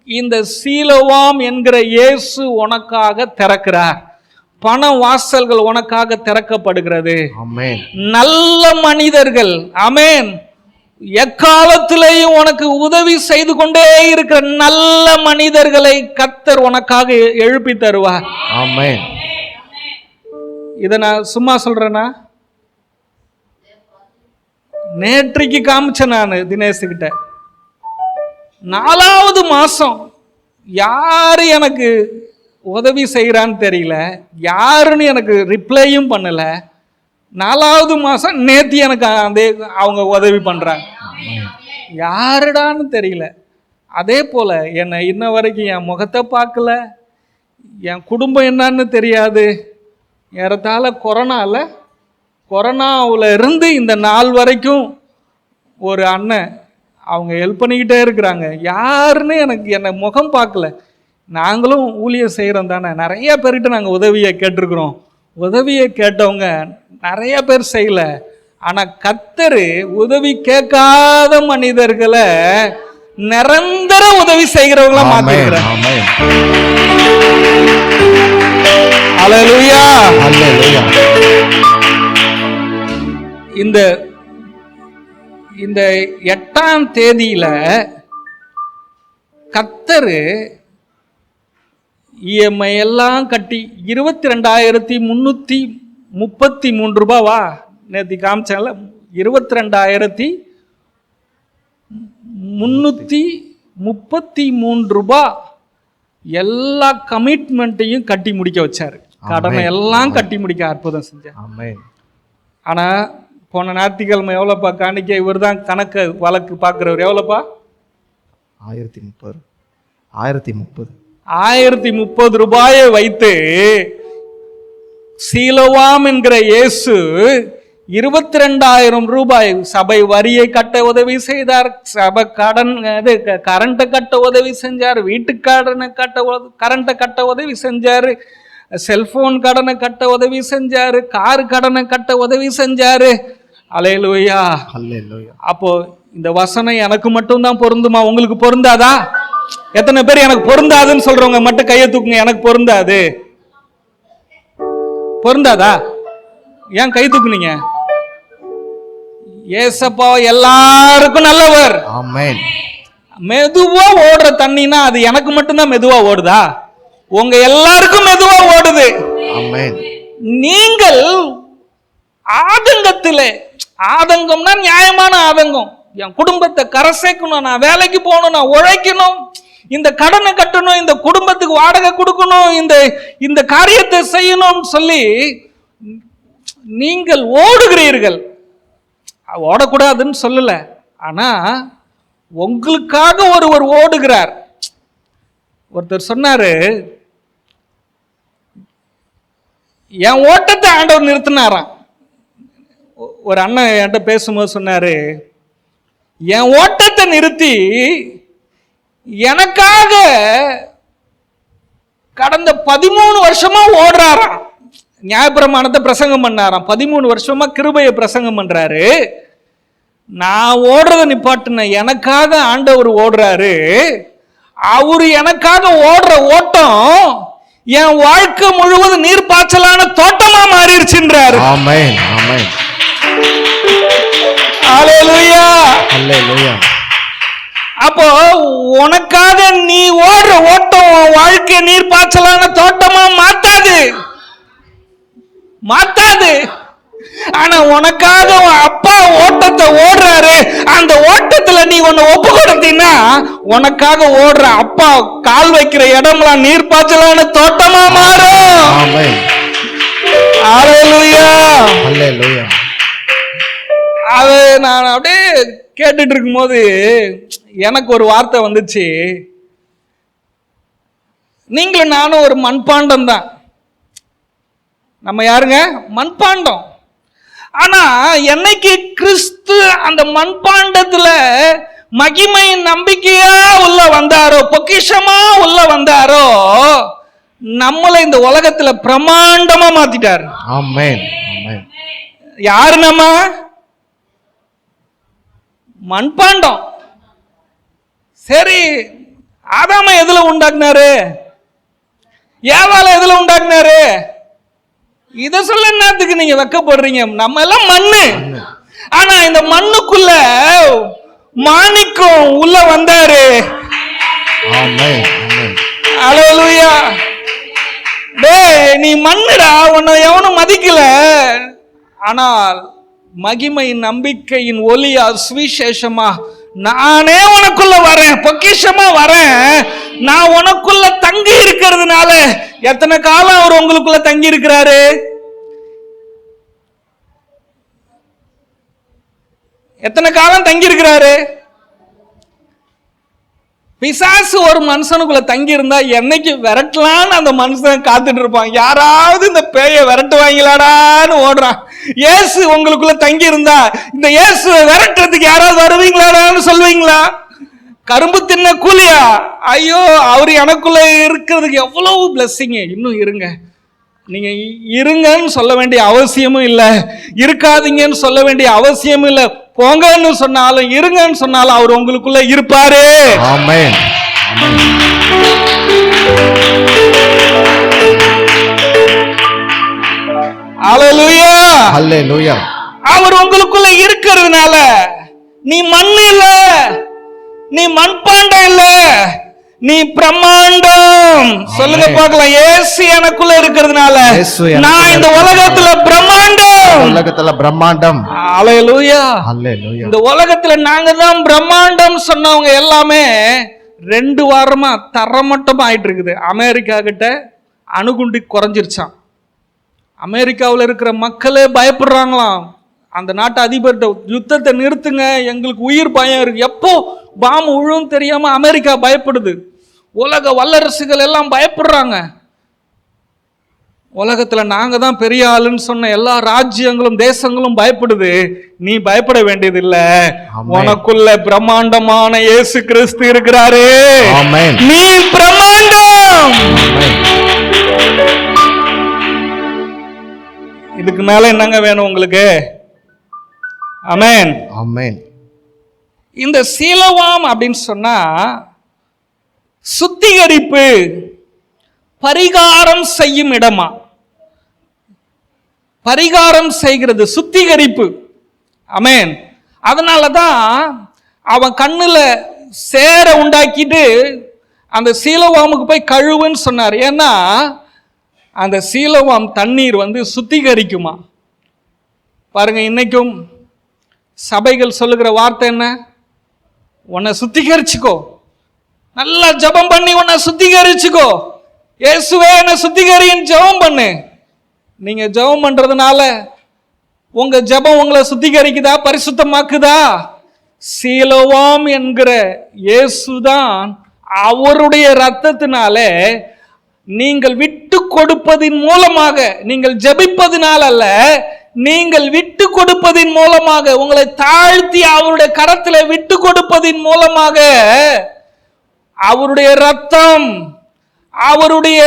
Speaker 1: இந்த சீலோவாம் என்கிற இயேசு உனக்காக திறக்கிறார். பண வாசல்கள் உனக்காக திறக்கப்படுகிறது. நல்ல மனிதர்கள், ஆமென், எக்காலத்திலேயும் உனக்கு உதவி செய்து கொண்டே இருக்கிற நல்ல மனிதர்களை கர்த்தர் உனக்காக எழுப்பி தருவார். ஆமென். இதை நான் சும்மா சொல்றேன்னா, நேற்றைக்கு காமிச்சேன் நான் தினேஷ்கிட்ட. 4வது மாசம் யாரு எனக்கு உதவி செய்யறான்னு தெரியல, யாருன்னு எனக்கு ரிப்ளையும் பண்ணல. 4வது மாசம் நேத்து எனக்கு அவங்க உதவி பண்றாங்க, யாருடான்னு தெரியல. அதே போல என்னை இன்ன வரைக்கும் என் முகத்தை பார்க்கல, என் குடும்பம் என்னன்னு தெரியாது. ஏறத்தாழ கொரோனாவில் இருந்து இந்த நாள் வரைக்கும் ஒரு அண்ணன் அவங்க ஹெல்ப் பண்ணிக்கிட்டே இருக்கிறாங்க. யாருன்னு எனக்கு என்னை முகம் பார்க்கல. நாங்களும் ஊழியம் செய்கிறோம் தானே, நிறைய பேர்கிட்ட நாங்கள் உதவியை கேட்டிருக்கிறோம். உதவியை கேட்டவங்க நிறைய பேர் செய்யலை. ஆனால் கர்த்தர் உதவி கேட்காத மனிதர்களை நிரந்தர உதவி செய்கிறவங்களா மாத்திருக்கிறேன். ஹல்லேலூயா. இந்த 8ஆம் தேதியில கர்த்தர் இஎம்ஐ எல்லாம் கட்டி 22,333 ரூபாவா நேற்று காமிச்சால 22,333 ரூபாய் எல்லா கமிட்மெண்ட்டையும் கட்டி முடிக்க வச்சாரு. கடனை எல்லாம் கட்டி முடிக்க அற்புதம் செஞ்சார். ஆனா போன ஞாயிற்றுக்கிழமை எவ்வளோப்பா காணிக்க? இவர் தான் கணக்கு வழக்கு பார்க்குறவர். எவ்வளோப்பா? 1030 ரூபாயை வைத்து சீலோவாம் என்கிற இயேசு 22,000 ரூபாய் சபை வரியை கட்ட உதவி செய்தார். சபை கடன் கரண்ட்டை கட்ட உதவி செஞ்சார். வீட்டுக்கடனை கரண்ட்டை கட்ட உதவி செஞ்சார். செல்போன் கடனை கட்ட உதவி செஞ்சாரு. கார் கடனை கட்ட உதவி செஞ்சாரு. அல்லேலூயா. அப்போ இந்த வசனம் எனக்கு மட்டும் தான் பொருந்துமா? உங்களுக்கு பொருந்தாதா? எத்தனை பேர் எனக்கு பொருந்தாதுன்னு சொல்றவங்க மட்டும் கையை தூக்குங்க. எனக்கு பொருந்தாது. பொருந்தாதா? ஏன் கை தூக்குனீங்க? ஏசப்பா எல்லாருக்கும் நல்லவர். மெதுவா ஓடுற தண்ணினா அது எனக்கு மட்டும்தான் மெதுவா ஓடுதா? உங்க எல்லாருக்கும் மெதுவா ஓடுது. நீங்கள் ஆதங்கத்திலே, ஆதங்கம்னா நியாயமான ஆதங்கம். என் குடும்பத்தை கரை சேர்க்கணும், நான் வேலைக்கு போகணும், நான் உழைக்கணும், இந்த கடனை கட்டணும், இந்த குடும்பத்துக்கு வாடகை கொடுக்கணும், இந்த காரியத்தை செய்யணும்னு சொல்லி நீங்கள் ஓடுகிறீர்கள். ஓடக்கூடாதுன்னு சொல்லல, ஆனா உங்களுக்காக ஒருவர் ஓடுகிறார். ஒருத்தர் சொன்னாரு, என் ஓட்டத்தை ஆண்டவர் நிறுத்தினாராம். ஒரு அண்ணன் என்கிட்ட பேசும்போது சொன்னாரு, என் ஓட்டத்தை நிறுத்தி எனக்காக கடந்த 13 வருஷமா ஓடுறாராம். நியாயப்பிரமாணத்தை பிரசங்கம் பண்ணாராம். 13 வருஷமா கிருபையை பிரசங்கம் பண்றாரு. நான் ஓடுறதை நிப்பாட்டுன எனக்காக ஆண்டவர் ஓடுறாரு. அவரு எனக்காக ஓடுற ஓட்டம் என் வாழ்க்கை முழுவதும் நீர் பாய்ச்சலான தோட்டமா மாறிடுச்சுன்றாரு. ஆமென், ஆமென். அல்லேலூயா, அல்லேலூயா. அப்போ உனக்காக நீ ஓடுற ஓட்டம் வாழ்க்கை நீர் பாய்ச்சலான தோட்டமா மாத்தாது. ஆனா உனக்காக அப்பா ஓட்டத்தை ஓடுறாரு. அந்த ஓட்டத்துல நீ உன்னை ஒப்பு கொடுத்தீன்னா உனக்காக ஓடுற அப்பா கால் வைக்கிற இடம்லாம் நீர் பாய்ச்சலான தோட்டமா மாறும். அல்லேலூயா, அல்லேலூயா. அது நான் அப்படியே கேட்டுட்டு இருக்கும்போது எனக்கு ஒரு வார்த்தை வந்துச்சு. நீங்களும் நானும் ஒரு மண்பாண்டம் தான். நம்ம யாருங்க? மண்பாண்டம். ஆனா என்னைக்கு கிறிஸ்து அந்த மண்பாண்டத்துல மகிமை நம்பிக்கையா உள்ள வந்தாரோ, பொக்கிஷமா உள்ள வந்தாரோ, நம்மளை இந்த உலகத்துல பிரமாண்டமா மாத்திட்டாரு. ஆமென், ஆமென். யாரு நம்ம? மண்பாண்டம். சரி, ஆதாம எதுல உண்டாக்குனாரு? ஏவாளை எதுல உண்டாக்குனாரு? இத சொல்ல என்னத்துக்கு நீங்க வெக்கப்படுறீங்க? நம்ம எல்லாம் மண்ணு. ஆனா இந்த மண்ணுக்குள்ள மாணிக்கம் உள்ள வந்தாரு. ஆமென், ஆமென். அல்லேலூயா. டேய், நீ மண்ணுடா, உன்னை எவனும் மதிக்கல. ஆனால் மகிமை நம்பிக்கையின் ஒளியா சுவிசேஷமா நானே உனக்குள்ள வரேன், பொக்கிஷமா வரேன். நான் உனக்குள்ள தங்கி இருக்கிறதுனால எத்தனை காலம் அவர் உங்களுக்குள்ள தங்கி இருக்கிறாரு? எத்தனை காலம் தங்கி இருக்கிறாரு? பிசாசு ஒரு மனுஷனுக்குள்ள தங்கி இருந்தா என்னைக்கு விரட்டலான்னு அந்த மனுஷன் காத்துட்டு இருப்பான். யாராவது இந்த பேயை விரட்டுவாங்களாடான்னு ஓடுறான். இயேசு உங்களுக்குள்ள தங்கி இருந்தா இந்த இயேசுவை விரட்டுறதுக்கு யாராவது வருவீங்களாடான்னு சொல்வீங்களா? கரும்பு தின்ன கூலியா? ஐயோ, அவர் எனக்குள்ள இருக்கிறதுக்கு எவ்வளவு பிளஸ்ஸிங். இன்னும் இருங்க. நீங்க இருங்கன்னு சொல்ல வேண்டிய அவசியமும் இல்லை, இருக்காதீங்கன்னு சொல்ல வேண்டிய அவசியமும் இல்லை. போங்கன்னு சொன்னாலும் இருங்கன்னு சொன்னாலும் அவர் உங்களுக்குள்ள இருப்பாரு.
Speaker 2: ஆமென்.
Speaker 1: ஹல்லேலூயா.
Speaker 2: ஹல்லேலூயா.
Speaker 1: அவர் உங்களுக்குள்ள இருக்கிறதுனால நீ மண் இல்ல, நீ மண்பாண்டம் இல்ல, நீ பிரம்மாண்டம். சொல்லுங்க பார்க்கலாம். இயேசு எனக்குள்ள இருக்கிறதுனால நான் இந்த உலகத்துல பிரம்மாண்டம்.
Speaker 2: உலகத்துல பிரம்மாண்டம்.
Speaker 1: ஹல்லேலூயா.
Speaker 2: ஹல்லேலூயா.
Speaker 1: இந்த உலகத்துல நாங்க தான் பிரம்மாண்டம் சொன்னவங்க எல்லாமே 2 வாரமா தரமட்டமா ஆயிட்டு இருக்குது. அமெரிக்கா கிட்ட அணுகுண்டு குறைஞ்சிருச்சான். அமெரிக்காவில் இருக்கிற மக்களே பயப்படுறாங்களாம். அந்த நாட்டு அதிபர்கிட்ட யுத்தத்தை நிறுத்துங்க, எங்களுக்கு உயிர் பயம் இருக்கு. எப்போ பாம்பு விழும் தெரியாம அமெரிக்கா பயப்படுது. உலக வல்லரசுகள் எல்லாம் பயப்படுறாங்க. உலகத்துல நாங்க தான் பெரிய ஆளுன்னு சொன்ன எல்லா ராஜ்யங்களும் தேசங்களும் பயப்படுது. நீ பயப்பட வேண்டியது இல்ல, உனக்குள்ள பிரம்மாண்டமான இயேசு கிறிஸ்து இருக்கிறாரு. நீ பிரம்மாண்டம். இதுக்கு மேல என்னங்க வேணும் உங்களுக்கு? ஆமென்.
Speaker 2: ஆமென்.
Speaker 1: இந்த சீலோவாம் அப்படின்னு சொன்னா சுத்திகரிப்பு, பரிகாரம் செய்யும் இடமா. பரிகாரம் செய்கிறது, சுத்திகரிப்பு. ஆமென். அதனாலதான் அவன் கண்ணுல சேர உண்டாக்கிட்டு அந்த சீலோவாமுக்கு போய் கழுவுன்னு சொன்னார். ஏன்னா அந்த சீலோவாம் தண்ணீர் சுத்திகரிக்குமா. பாருங்க, இன்னைக்கும் சபைகள் சொல்லுகிற வார்த்தை என்ன? உன்னை சுத்திகரிச்சுக்கோ, நல்லா ஜெபம் பண்ணி உன்னை சுத்திகரிச்சுக்கோ, இயேசுவே என்னை சுத்திகரின்னு ஜெபம் பண்ணு. நீங்க ஜெபம் பண்றதுனால உங்க ஜெபம் உங்களை சுத்திகரிக்குதா, பரிசுத்தமாக்குதா? சீலோவாம் என்கிற இயேசுதான் அவருடைய ரத்தத்தினால நீங்கள் விட்டு கொடுப்பதின் மூலமாக, நீங்கள் ஜெபிப்பதினால் அல்ல, நீங்கள் விட்டு கொடுப்பதின் மூலமாக, உங்களை தாழ்த்தி அவருடைய கரத்தில் விட்டு கொடுப்பதின் மூலமாக அவருடைய ரத்தம், அவருடைய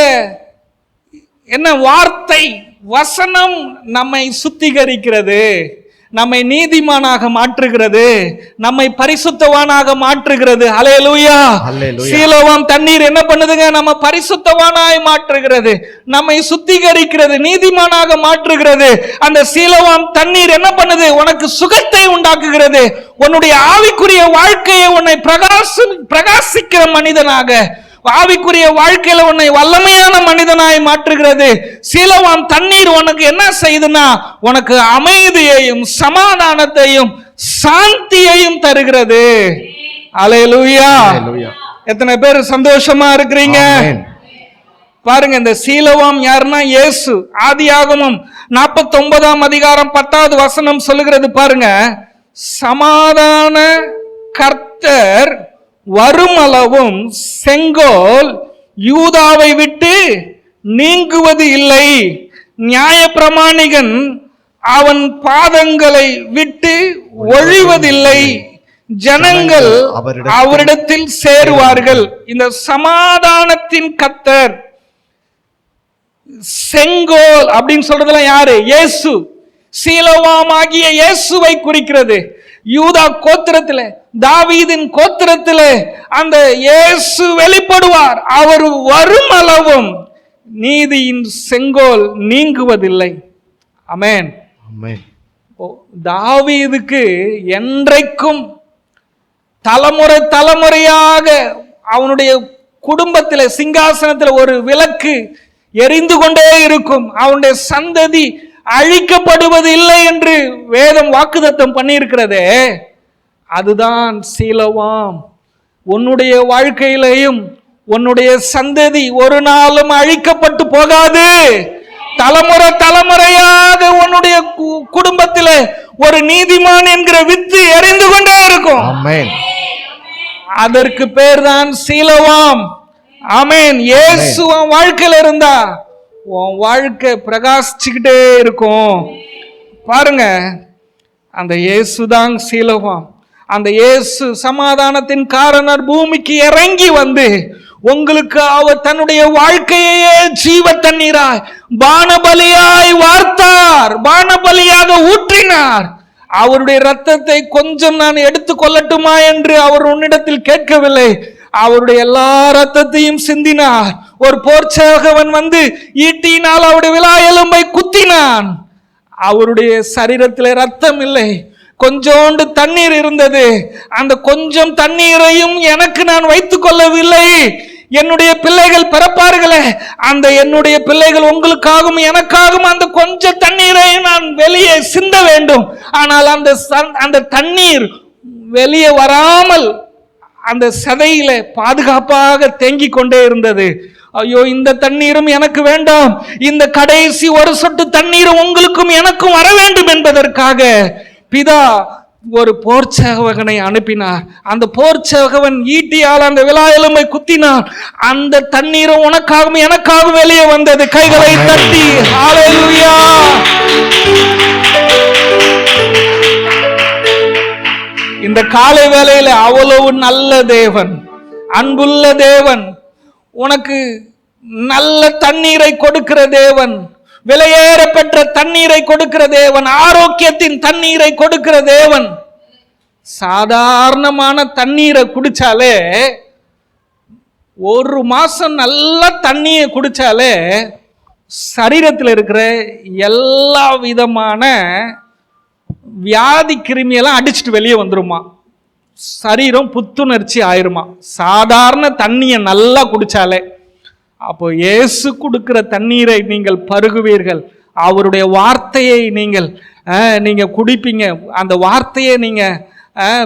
Speaker 1: என்ன வார்த்தை, வசனம் நம்மை சுத்திகரிக்கிறது, நம்மை நீதிமானாக மாற்றுகிறது, நம்மை பரிசுத்தவானாக மாற்றுகிறது. ஹல்லேலூயா. சீலோவாம் தண்ணீர் என்ன பண்ணுதுங்க? நம்ம பரிசுத்தவானாய் மாற்றுகிறது, நம்மை சுத்திகரிக்கிறது, நீதிமானாக மாற்றுகிறது. அந்த சீலோவாம் தண்ணீர் என்ன பண்ணுது? உனக்கு சுகத்தை உண்டாக்குகிறது. உன்னுடைய ஆவிக்குரிய வாழ்க்கையை உன்னை பிரகாசிக்கிற மனிதனாக, ஆவிக்குரிய வாழ்க்கையில உன்னை வல்லமையான மனிதனாய் மாற்றுகிறது. சீலோவாம் தண்ணீர் உனக்கு என்ன செய்யுதுன்னா, உனக்கு அமைதியையும் சமாதானத்தையும் சாந்தியையும் தருகிறது. ஹல்லேலூயா. எத்தனை பேர் சந்தோஷமா இருக்கிறீங்க? பாருங்க, இந்த சீலோவாம் யாருன்னா இயேசு. ஆதியாகமம் 49ஆம் அதிகாரம் 10வது வசனம் சொல்லுகிறது பாருங்க. சமாதான கர்த்தர் வருமளவும் செங்கோல் யூதாவை விட்டு நீங்குவது இல்லை, நியாயப்பிரமாணிகன் அவன் பாதங்களை விட்டு ஒழிவதில்லை, ஜனங்கள் அவரிடத்தில் சேருவார்கள். இந்த சமாதானத்தின் கர்த்தர், செங்கோல் அப்படின்னு சொல்றதுலாம் யாரு? இயேசு. சீலோவாம் ஆகிய இயேசுவை குறிக்கிறது. யூதா கோத்திரத்திலே, தாவீதின் கோத்திரத்திலே அந்த இயேசு வெளிப்படுவார். அவர் வரும் அளவும் நீதியின் செங்கோல் நீங்குவதில்லை. ஆமென். தாவீதுக்கு என்றைக்கும் தலைமுறை தலைமுறையாக அவனுடைய குடும்பத்தில், சிங்காசனத்தில் ஒரு விளக்கு எரிந்து கொண்டே இருக்கும். அவனுடைய சந்ததி அழிக்கப்படுவது இல்லை என்று வேதம் வாக்குத்தத்தம் பண்ணியிருக்கிறதே, அதுதான் சீலோவாம். உன்னுடைய வாழ்க்கையிலையும் உன்னுடைய சந்ததி ஒரு நாளும் அழிக்கப்பட்டு போகாது. தலைமுறை தலைமுறையாக உன்னுடைய குடும்பத்தில் ஒரு நீதிமான் என்கிற வித்து எரிந்து கொண்டே இருக்கும். அதற்கு பேர் தான் சீலோவாம். ஆமென். இயேசு உன் வாழ்க்கையில இருந்தா உன் வாழ்க்கை பிரகாசிச்சுக்கிட்டே இருக்கும். பாருங்க, அந்த இயேசுதான் சீலோவாம். அந்த இயேசு சமாதானத்தின் காரணர் பூமிக்கு இறங்கி வந்து உங்களுக்கு அவர் தன்னுடைய வாழ்க்கையே ஜீவ தண்ணீராய் பானபலியாய் வார்த்தார், பானபலியாக ஊற்றினார். அவருடைய இரத்தத்தை கொஞ்சம் நான் எடுத்துக் கொள்ளட்டுமா என்று அவர் உன்னிடத்தில் கேட்கவில்லை. அவருடைய எல்லா இரத்தத்தையும் சிந்தினார். ஒரு போர்ச்சேவகன் வந்து ஈட்டியினால் அவருடைய விலா எலும்பை குத்தினான். அவருடைய சரீரத்தில் இரத்தம் இல்லை, கொஞ்சோண்டு தண்ணீர் இருந்தது. அந்த கொஞ்சம் தண்ணீரையும் எனக்கு நான் வைத்துக் கொள்ளவில்லை. என்னுடைய பிள்ளைகள் பிறப்பார்களே, அந்த என்னுடைய பிள்ளைகள் உங்களுக்காகவும் எனக்காகவும் அந்த கொஞ்சம் தண்ணீரை நான் வெளியே சிந்த வேண்டும். ஆனால் அந்த தண்ணீர் வெளியே வராமல் அந்த சதையில பாதுகாப்பாக தேங்கி கொண்டே இருந்தது. ஐயோ, இந்த தண்ணீரும் எனக்கு வேண்டாம், இந்த கடைசி ஒரு சொட்டு தண்ணீரும் உங்களுக்கும் எனக்கும் வர வேண்டும் என்பதற்காக பிதா ஒரு போர்ச்சேவகனை அனுப்பினார். அந்த போர்ச்சேவகன் ஈட்டியால் அந்த விலா எலும்பை குத்தினான். அந்த தண்ணீரும் உனக்காகவும் எனக்காகவும் வெளியே வந்தது. கைகளை தட்டி ஹல்லேலூயா. இந்த காலை வேளையில அவ்வளவு நல்ல தேவன், அன்புள்ள தேவன், உனக்கு நல்ல தண்ணீரை கொடுக்கிற தேவன், விலையேற பெற்ற தண்ணீரை கொடுக்கிற தேவன், ஆரோக்கியத்தின் தண்ணீரை கொடுக்கிற தேவன். சாதாரணமான தண்ணீரை குடிச்சாலே, ஒரு மாசம் நல்ல தண்ணியை குடிச்சாலே சரீரத்தில் இருக்கிற எல்லா விதமான வியாதி கிருமியெல்லாம் அடிச்சுட்டு வெளியே வந்துருமா, சரீரம் புத்துணர்ச்சி ஆயிருமா, சாதாரண தண்ணியை நல்லா குடிச்சாலே. அப்போ இயேசு கொடுக்கிற தண்ணீரை நீங்கள் பருகுவீர்கள். அவருடைய வார்த்தையை நீங்க குடிப்பீங்க. அந்த வார்த்தையை நீங்க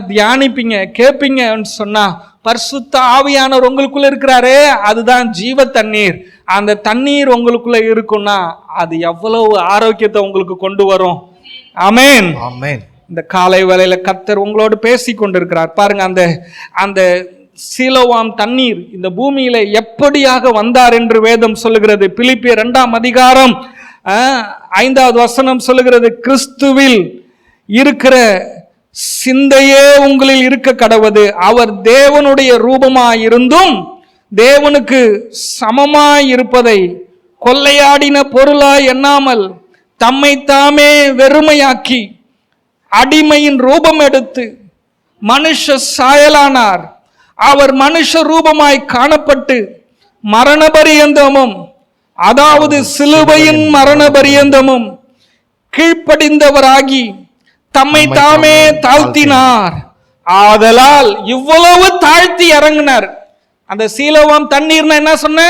Speaker 1: தியானிப்பீங்க, கேட்பீங்கன்னு சொன்னா பரிசுத்த ஆவியானவர் உங்களுக்குள்ள இருக்கிறாரே, அதுதான் ஜீவ தண்ணீர். அந்த தண்ணீர் உங்களுக்குள்ள இருக்குன்னா அது எவ்வளவு ஆரோக்கியத்தை உங்களுக்கு கொண்டு வரும். ஆமென், ஆமென். இந்த காலை வேளையில கர்த்தர் உங்களோடு பேசி கொண்டிருக்கிறார். பாருங்க, அந்த சீலோவாம் தண்ணீர் இந்த பூமியில எப்படியாக வந்தார் என்று வேதம் சொல்லுகிறது. பிலிப்பியர் 2ஆம் அதிகாரம் 5வது வசனம் சொல்லுகிறது, கிறிஸ்துவில் இருக்கிற சிந்தையே உங்களில் இருக்க கடவது. அவர் தேவனுடைய ரூபமாயிருந்தும் தேவனுக்கு சமமாயிருப்பதை கொள்ளையாடின பொருளாய் எண்ணாமல் தம்மை தாமே வெறுமையாக்கி அடிமையின் ரூபம் எடுத்து மனுஷ சாயலானார். அவர் மனுஷ ரூபமாய் காணப்பட்டு மரண பரியந்தமும், அதாவது சிலுவையின் மரண பரியந்தமும் கீழ்ப்படிந்தவராகி தம்மை தாமே தாழ்த்தினார். ஆதலால் இவ்வளவு தாழ்த்தி இறங்கினார். அந்த சீலோவாம் தண்ணீர்னா என்ன சொன்ன,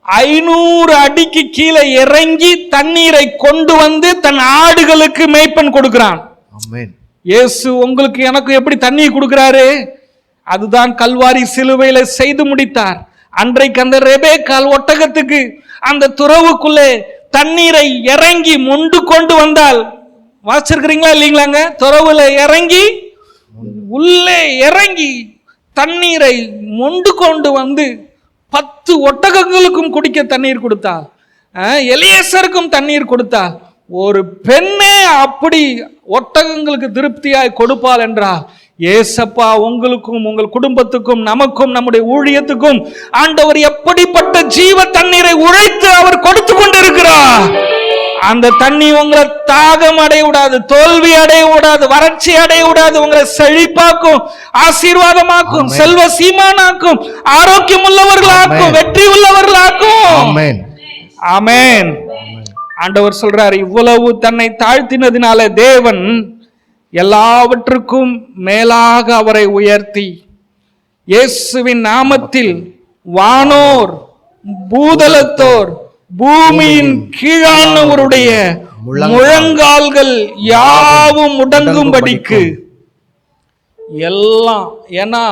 Speaker 1: 500 அடிக்கு கீழே இறங்கி தண்ணீரை கொண்டு வந்து தன் ஆடுகளுக்கு மேய்ப்பன் கொடுக்கிறான். இயேசு உங்களுக்கு எனக்கு எப்படி தண்ணி கொடுக்கிறாரு? அதுதான் கல்வாரி சிலுவையில செய்து முடித்தார். அன்றைக்கு அந்த ரெபேக்காள் ஒட்டகத்துக்கு அந்த துறவுக்குள்ளே தண்ணீரை இறங்கி மொண்டு கொண்டு வந்தால், வாசிச்சிருக்கிறீங்களா இல்லைங்களாங்க? துறவுல இறங்கி உள்ளே இறங்கி தண்ணீரை மொண்டு கொண்டு வந்து 10 ஒட்டகங்களுக்கும் குடிக்க தண்ணீர் கொடுத்தாள். எலியேசருக்கும் தண்ணீர் கொடுத்தாள். ஒரு பெண்ணே அப்படி ஒட்டகங்களுக்கு திருப்தியாய் கொடுப்பாள் என்றால், ஏசப்பா உங்களுக்கும் உங்கள் குடும்பத்துக்கும் நமக்கும் நம்முடைய ஊழியத்துக்கும் ஆண்டவர் எப்படிப்பட்ட ஜீவ தண்ணீரை உழைத்து அவர் கொடுத்து கொண்டிருக்கிறார். அந்த தண்ணி உங்களை தாகம் அடைய விடாது, தோல்வி அடைய விடாது, வறட்சி அடைய விடாது. உங்களை செழிப்பாக்கும், ஆசீர்வாதமாக்கும், செல்வ சீமானாக்கும், ஆரோக்கியம் உள்ளவர்களாக்கும், வெற்றி உள்ளவர்களாக்கும். ஆமென். ஆண்டவர் சொல்றார், இவ்வளவு தன்னை தாழ்த்தினதினால தேவன் எல்லாவற்றுக்கும் மேலாக அவரை உயர்த்தி இயேசுவின் நாமத்தில் வானோர் பூதலத்தோர் பூமியின் கீழானவருடைய முழங்கால்கள் யாவும் முடங்கும்படிக்கு எல்லாம். ஏன்னா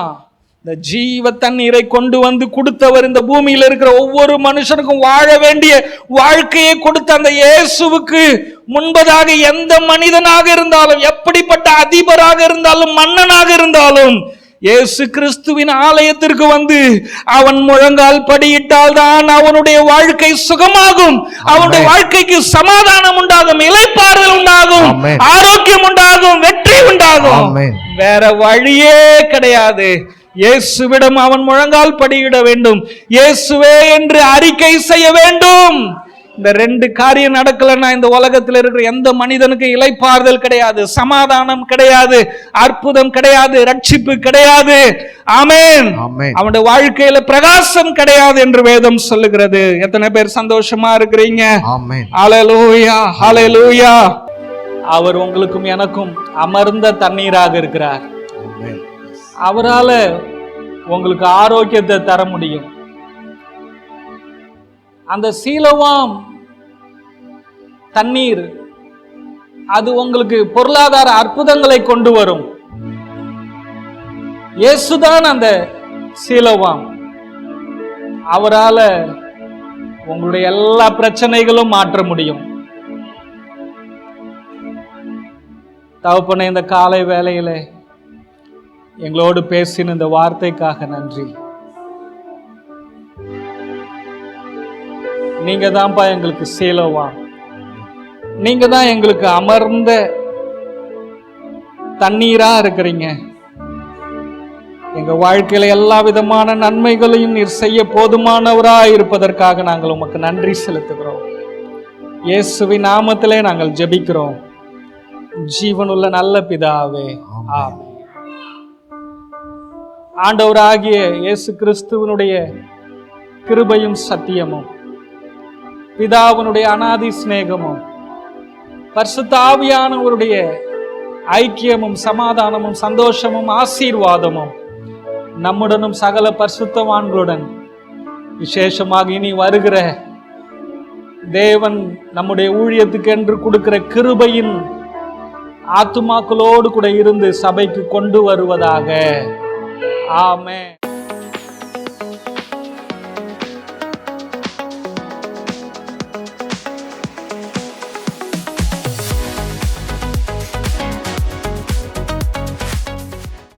Speaker 1: இந்த ஜீவ தண்ணீரை கொண்டு வந்து கொடுத்தவர், இந்த பூமியில் இருக்கிற ஒவ்வொரு மனுஷனுக்கும் வாழ வேண்டிய வாழ்க்கையை கொடுத்த அந்த இயேசுவுக்கு முன்பதாக எந்த மனிதனாக இருந்தாலும், எப்படிப்பட்ட அதிபராக இருந்தாலும், மன்னனாக இருந்தாலும், இயேசு கிறிஸ்துவின் ஆலயத்திற்கு வந்து அவன் முழங்கால் படியிட்டால் தான் அவனுடைய வாழ்க்கை சுகமாகும், அவனுடைய வாழ்க்கைக்கு சமாதானம் உண்டாகும், இளைப்பாறுதல் உண்டாகும், ஆரோக்கியம் உண்டாகும், வெற்றி உண்டாகும். வேற வழியே கிடையாது. இயேசுவிடம் அவன் முழங்கால் படியிட வேண்டும், இயேசுவே என்று அறிக்கை செய்ய வேண்டும். இந்த 2 காரியம் நடக்கலன்னா இந்த உலகத்தில் இருக்கிற எந்த மனிதனுக்கு இளைப்பாறுதல் கிடையாது, சமாதானம் கிடையாது, அற்புதம் கிடையாது, ரட்சிப்பு கிடையாது. ஆமென். அவனுடைய வாழ்க்கையில பிரகாசம் கிடையாது என்று வேதம் சொல்லுகிறது. எத்தனை பேர் சந்தோஷமா இருக்கிறீங்க? ஹல்லேலூயா, ஹல்லேலூயா. அவர் உங்களுக்கும் எனக்கும் அமர்ந்த தண்ணீராக இருக்கிறார். அவரால உங்களுக்கு ஆரோக்கியத்தை தர முடியும். அந்த சீலோவாம் தண்ணீர் அது உங்களுக்கு பொருளாதார அற்புதங்களை கொண்டு வரும். இயேசுதான் அந்த சீலோவாம். அவரால உங்களுடைய எல்லா பிரச்சனைகளும் மாற்ற முடியும். தகப்பனே, இந்த காலை வேளையில எங்களோடு பேசின இந்த வார்த்தைக்காக நன்றி. நீங்க தான்ப்பா எங்களுக்கு சீலோவாம். நீங்க தான் எங்களுக்கு அமர்ந்த தண்ணீரா இருக்கிறீங்க. எங்க வாழ்க்கையில எல்லா விதமான நன்மைகளையும் நீர் செய்ய போதுமானவராய் இருப்பதற்காக நாங்கள் உமக்கு நன்றி செலுத்துகிறோம். இயேசுவின் நாமத்திலே நாங்கள் ஜெபிக்கிறோம், ஜீவனுள்ள நல்ல பிதாவே, ஆமென். ஆண்டவராகிய இயேசு கிறிஸ்துவனுடைய கிருபையும் சத்தியமும், பிதாவினுடைய அநாதி சிநேகமும், பரிசுத்த ஆவியானவருடைய ஐக்கியமும் சமாதானமும் சந்தோஷமும் ஆசீர்வாதமும் நம்முடனும் சகல பரிசுத்தவான்களுடன், விசேஷமாக இனி வருகிற தேவன் நம்முடைய ஊழியத்துக்கு என்று கொடுக்கிற கிருபையின் ஆத்துமாக்களோடு கூட இருந்து சபைக்கு கொண்டு வருவதாக. ஆமென்.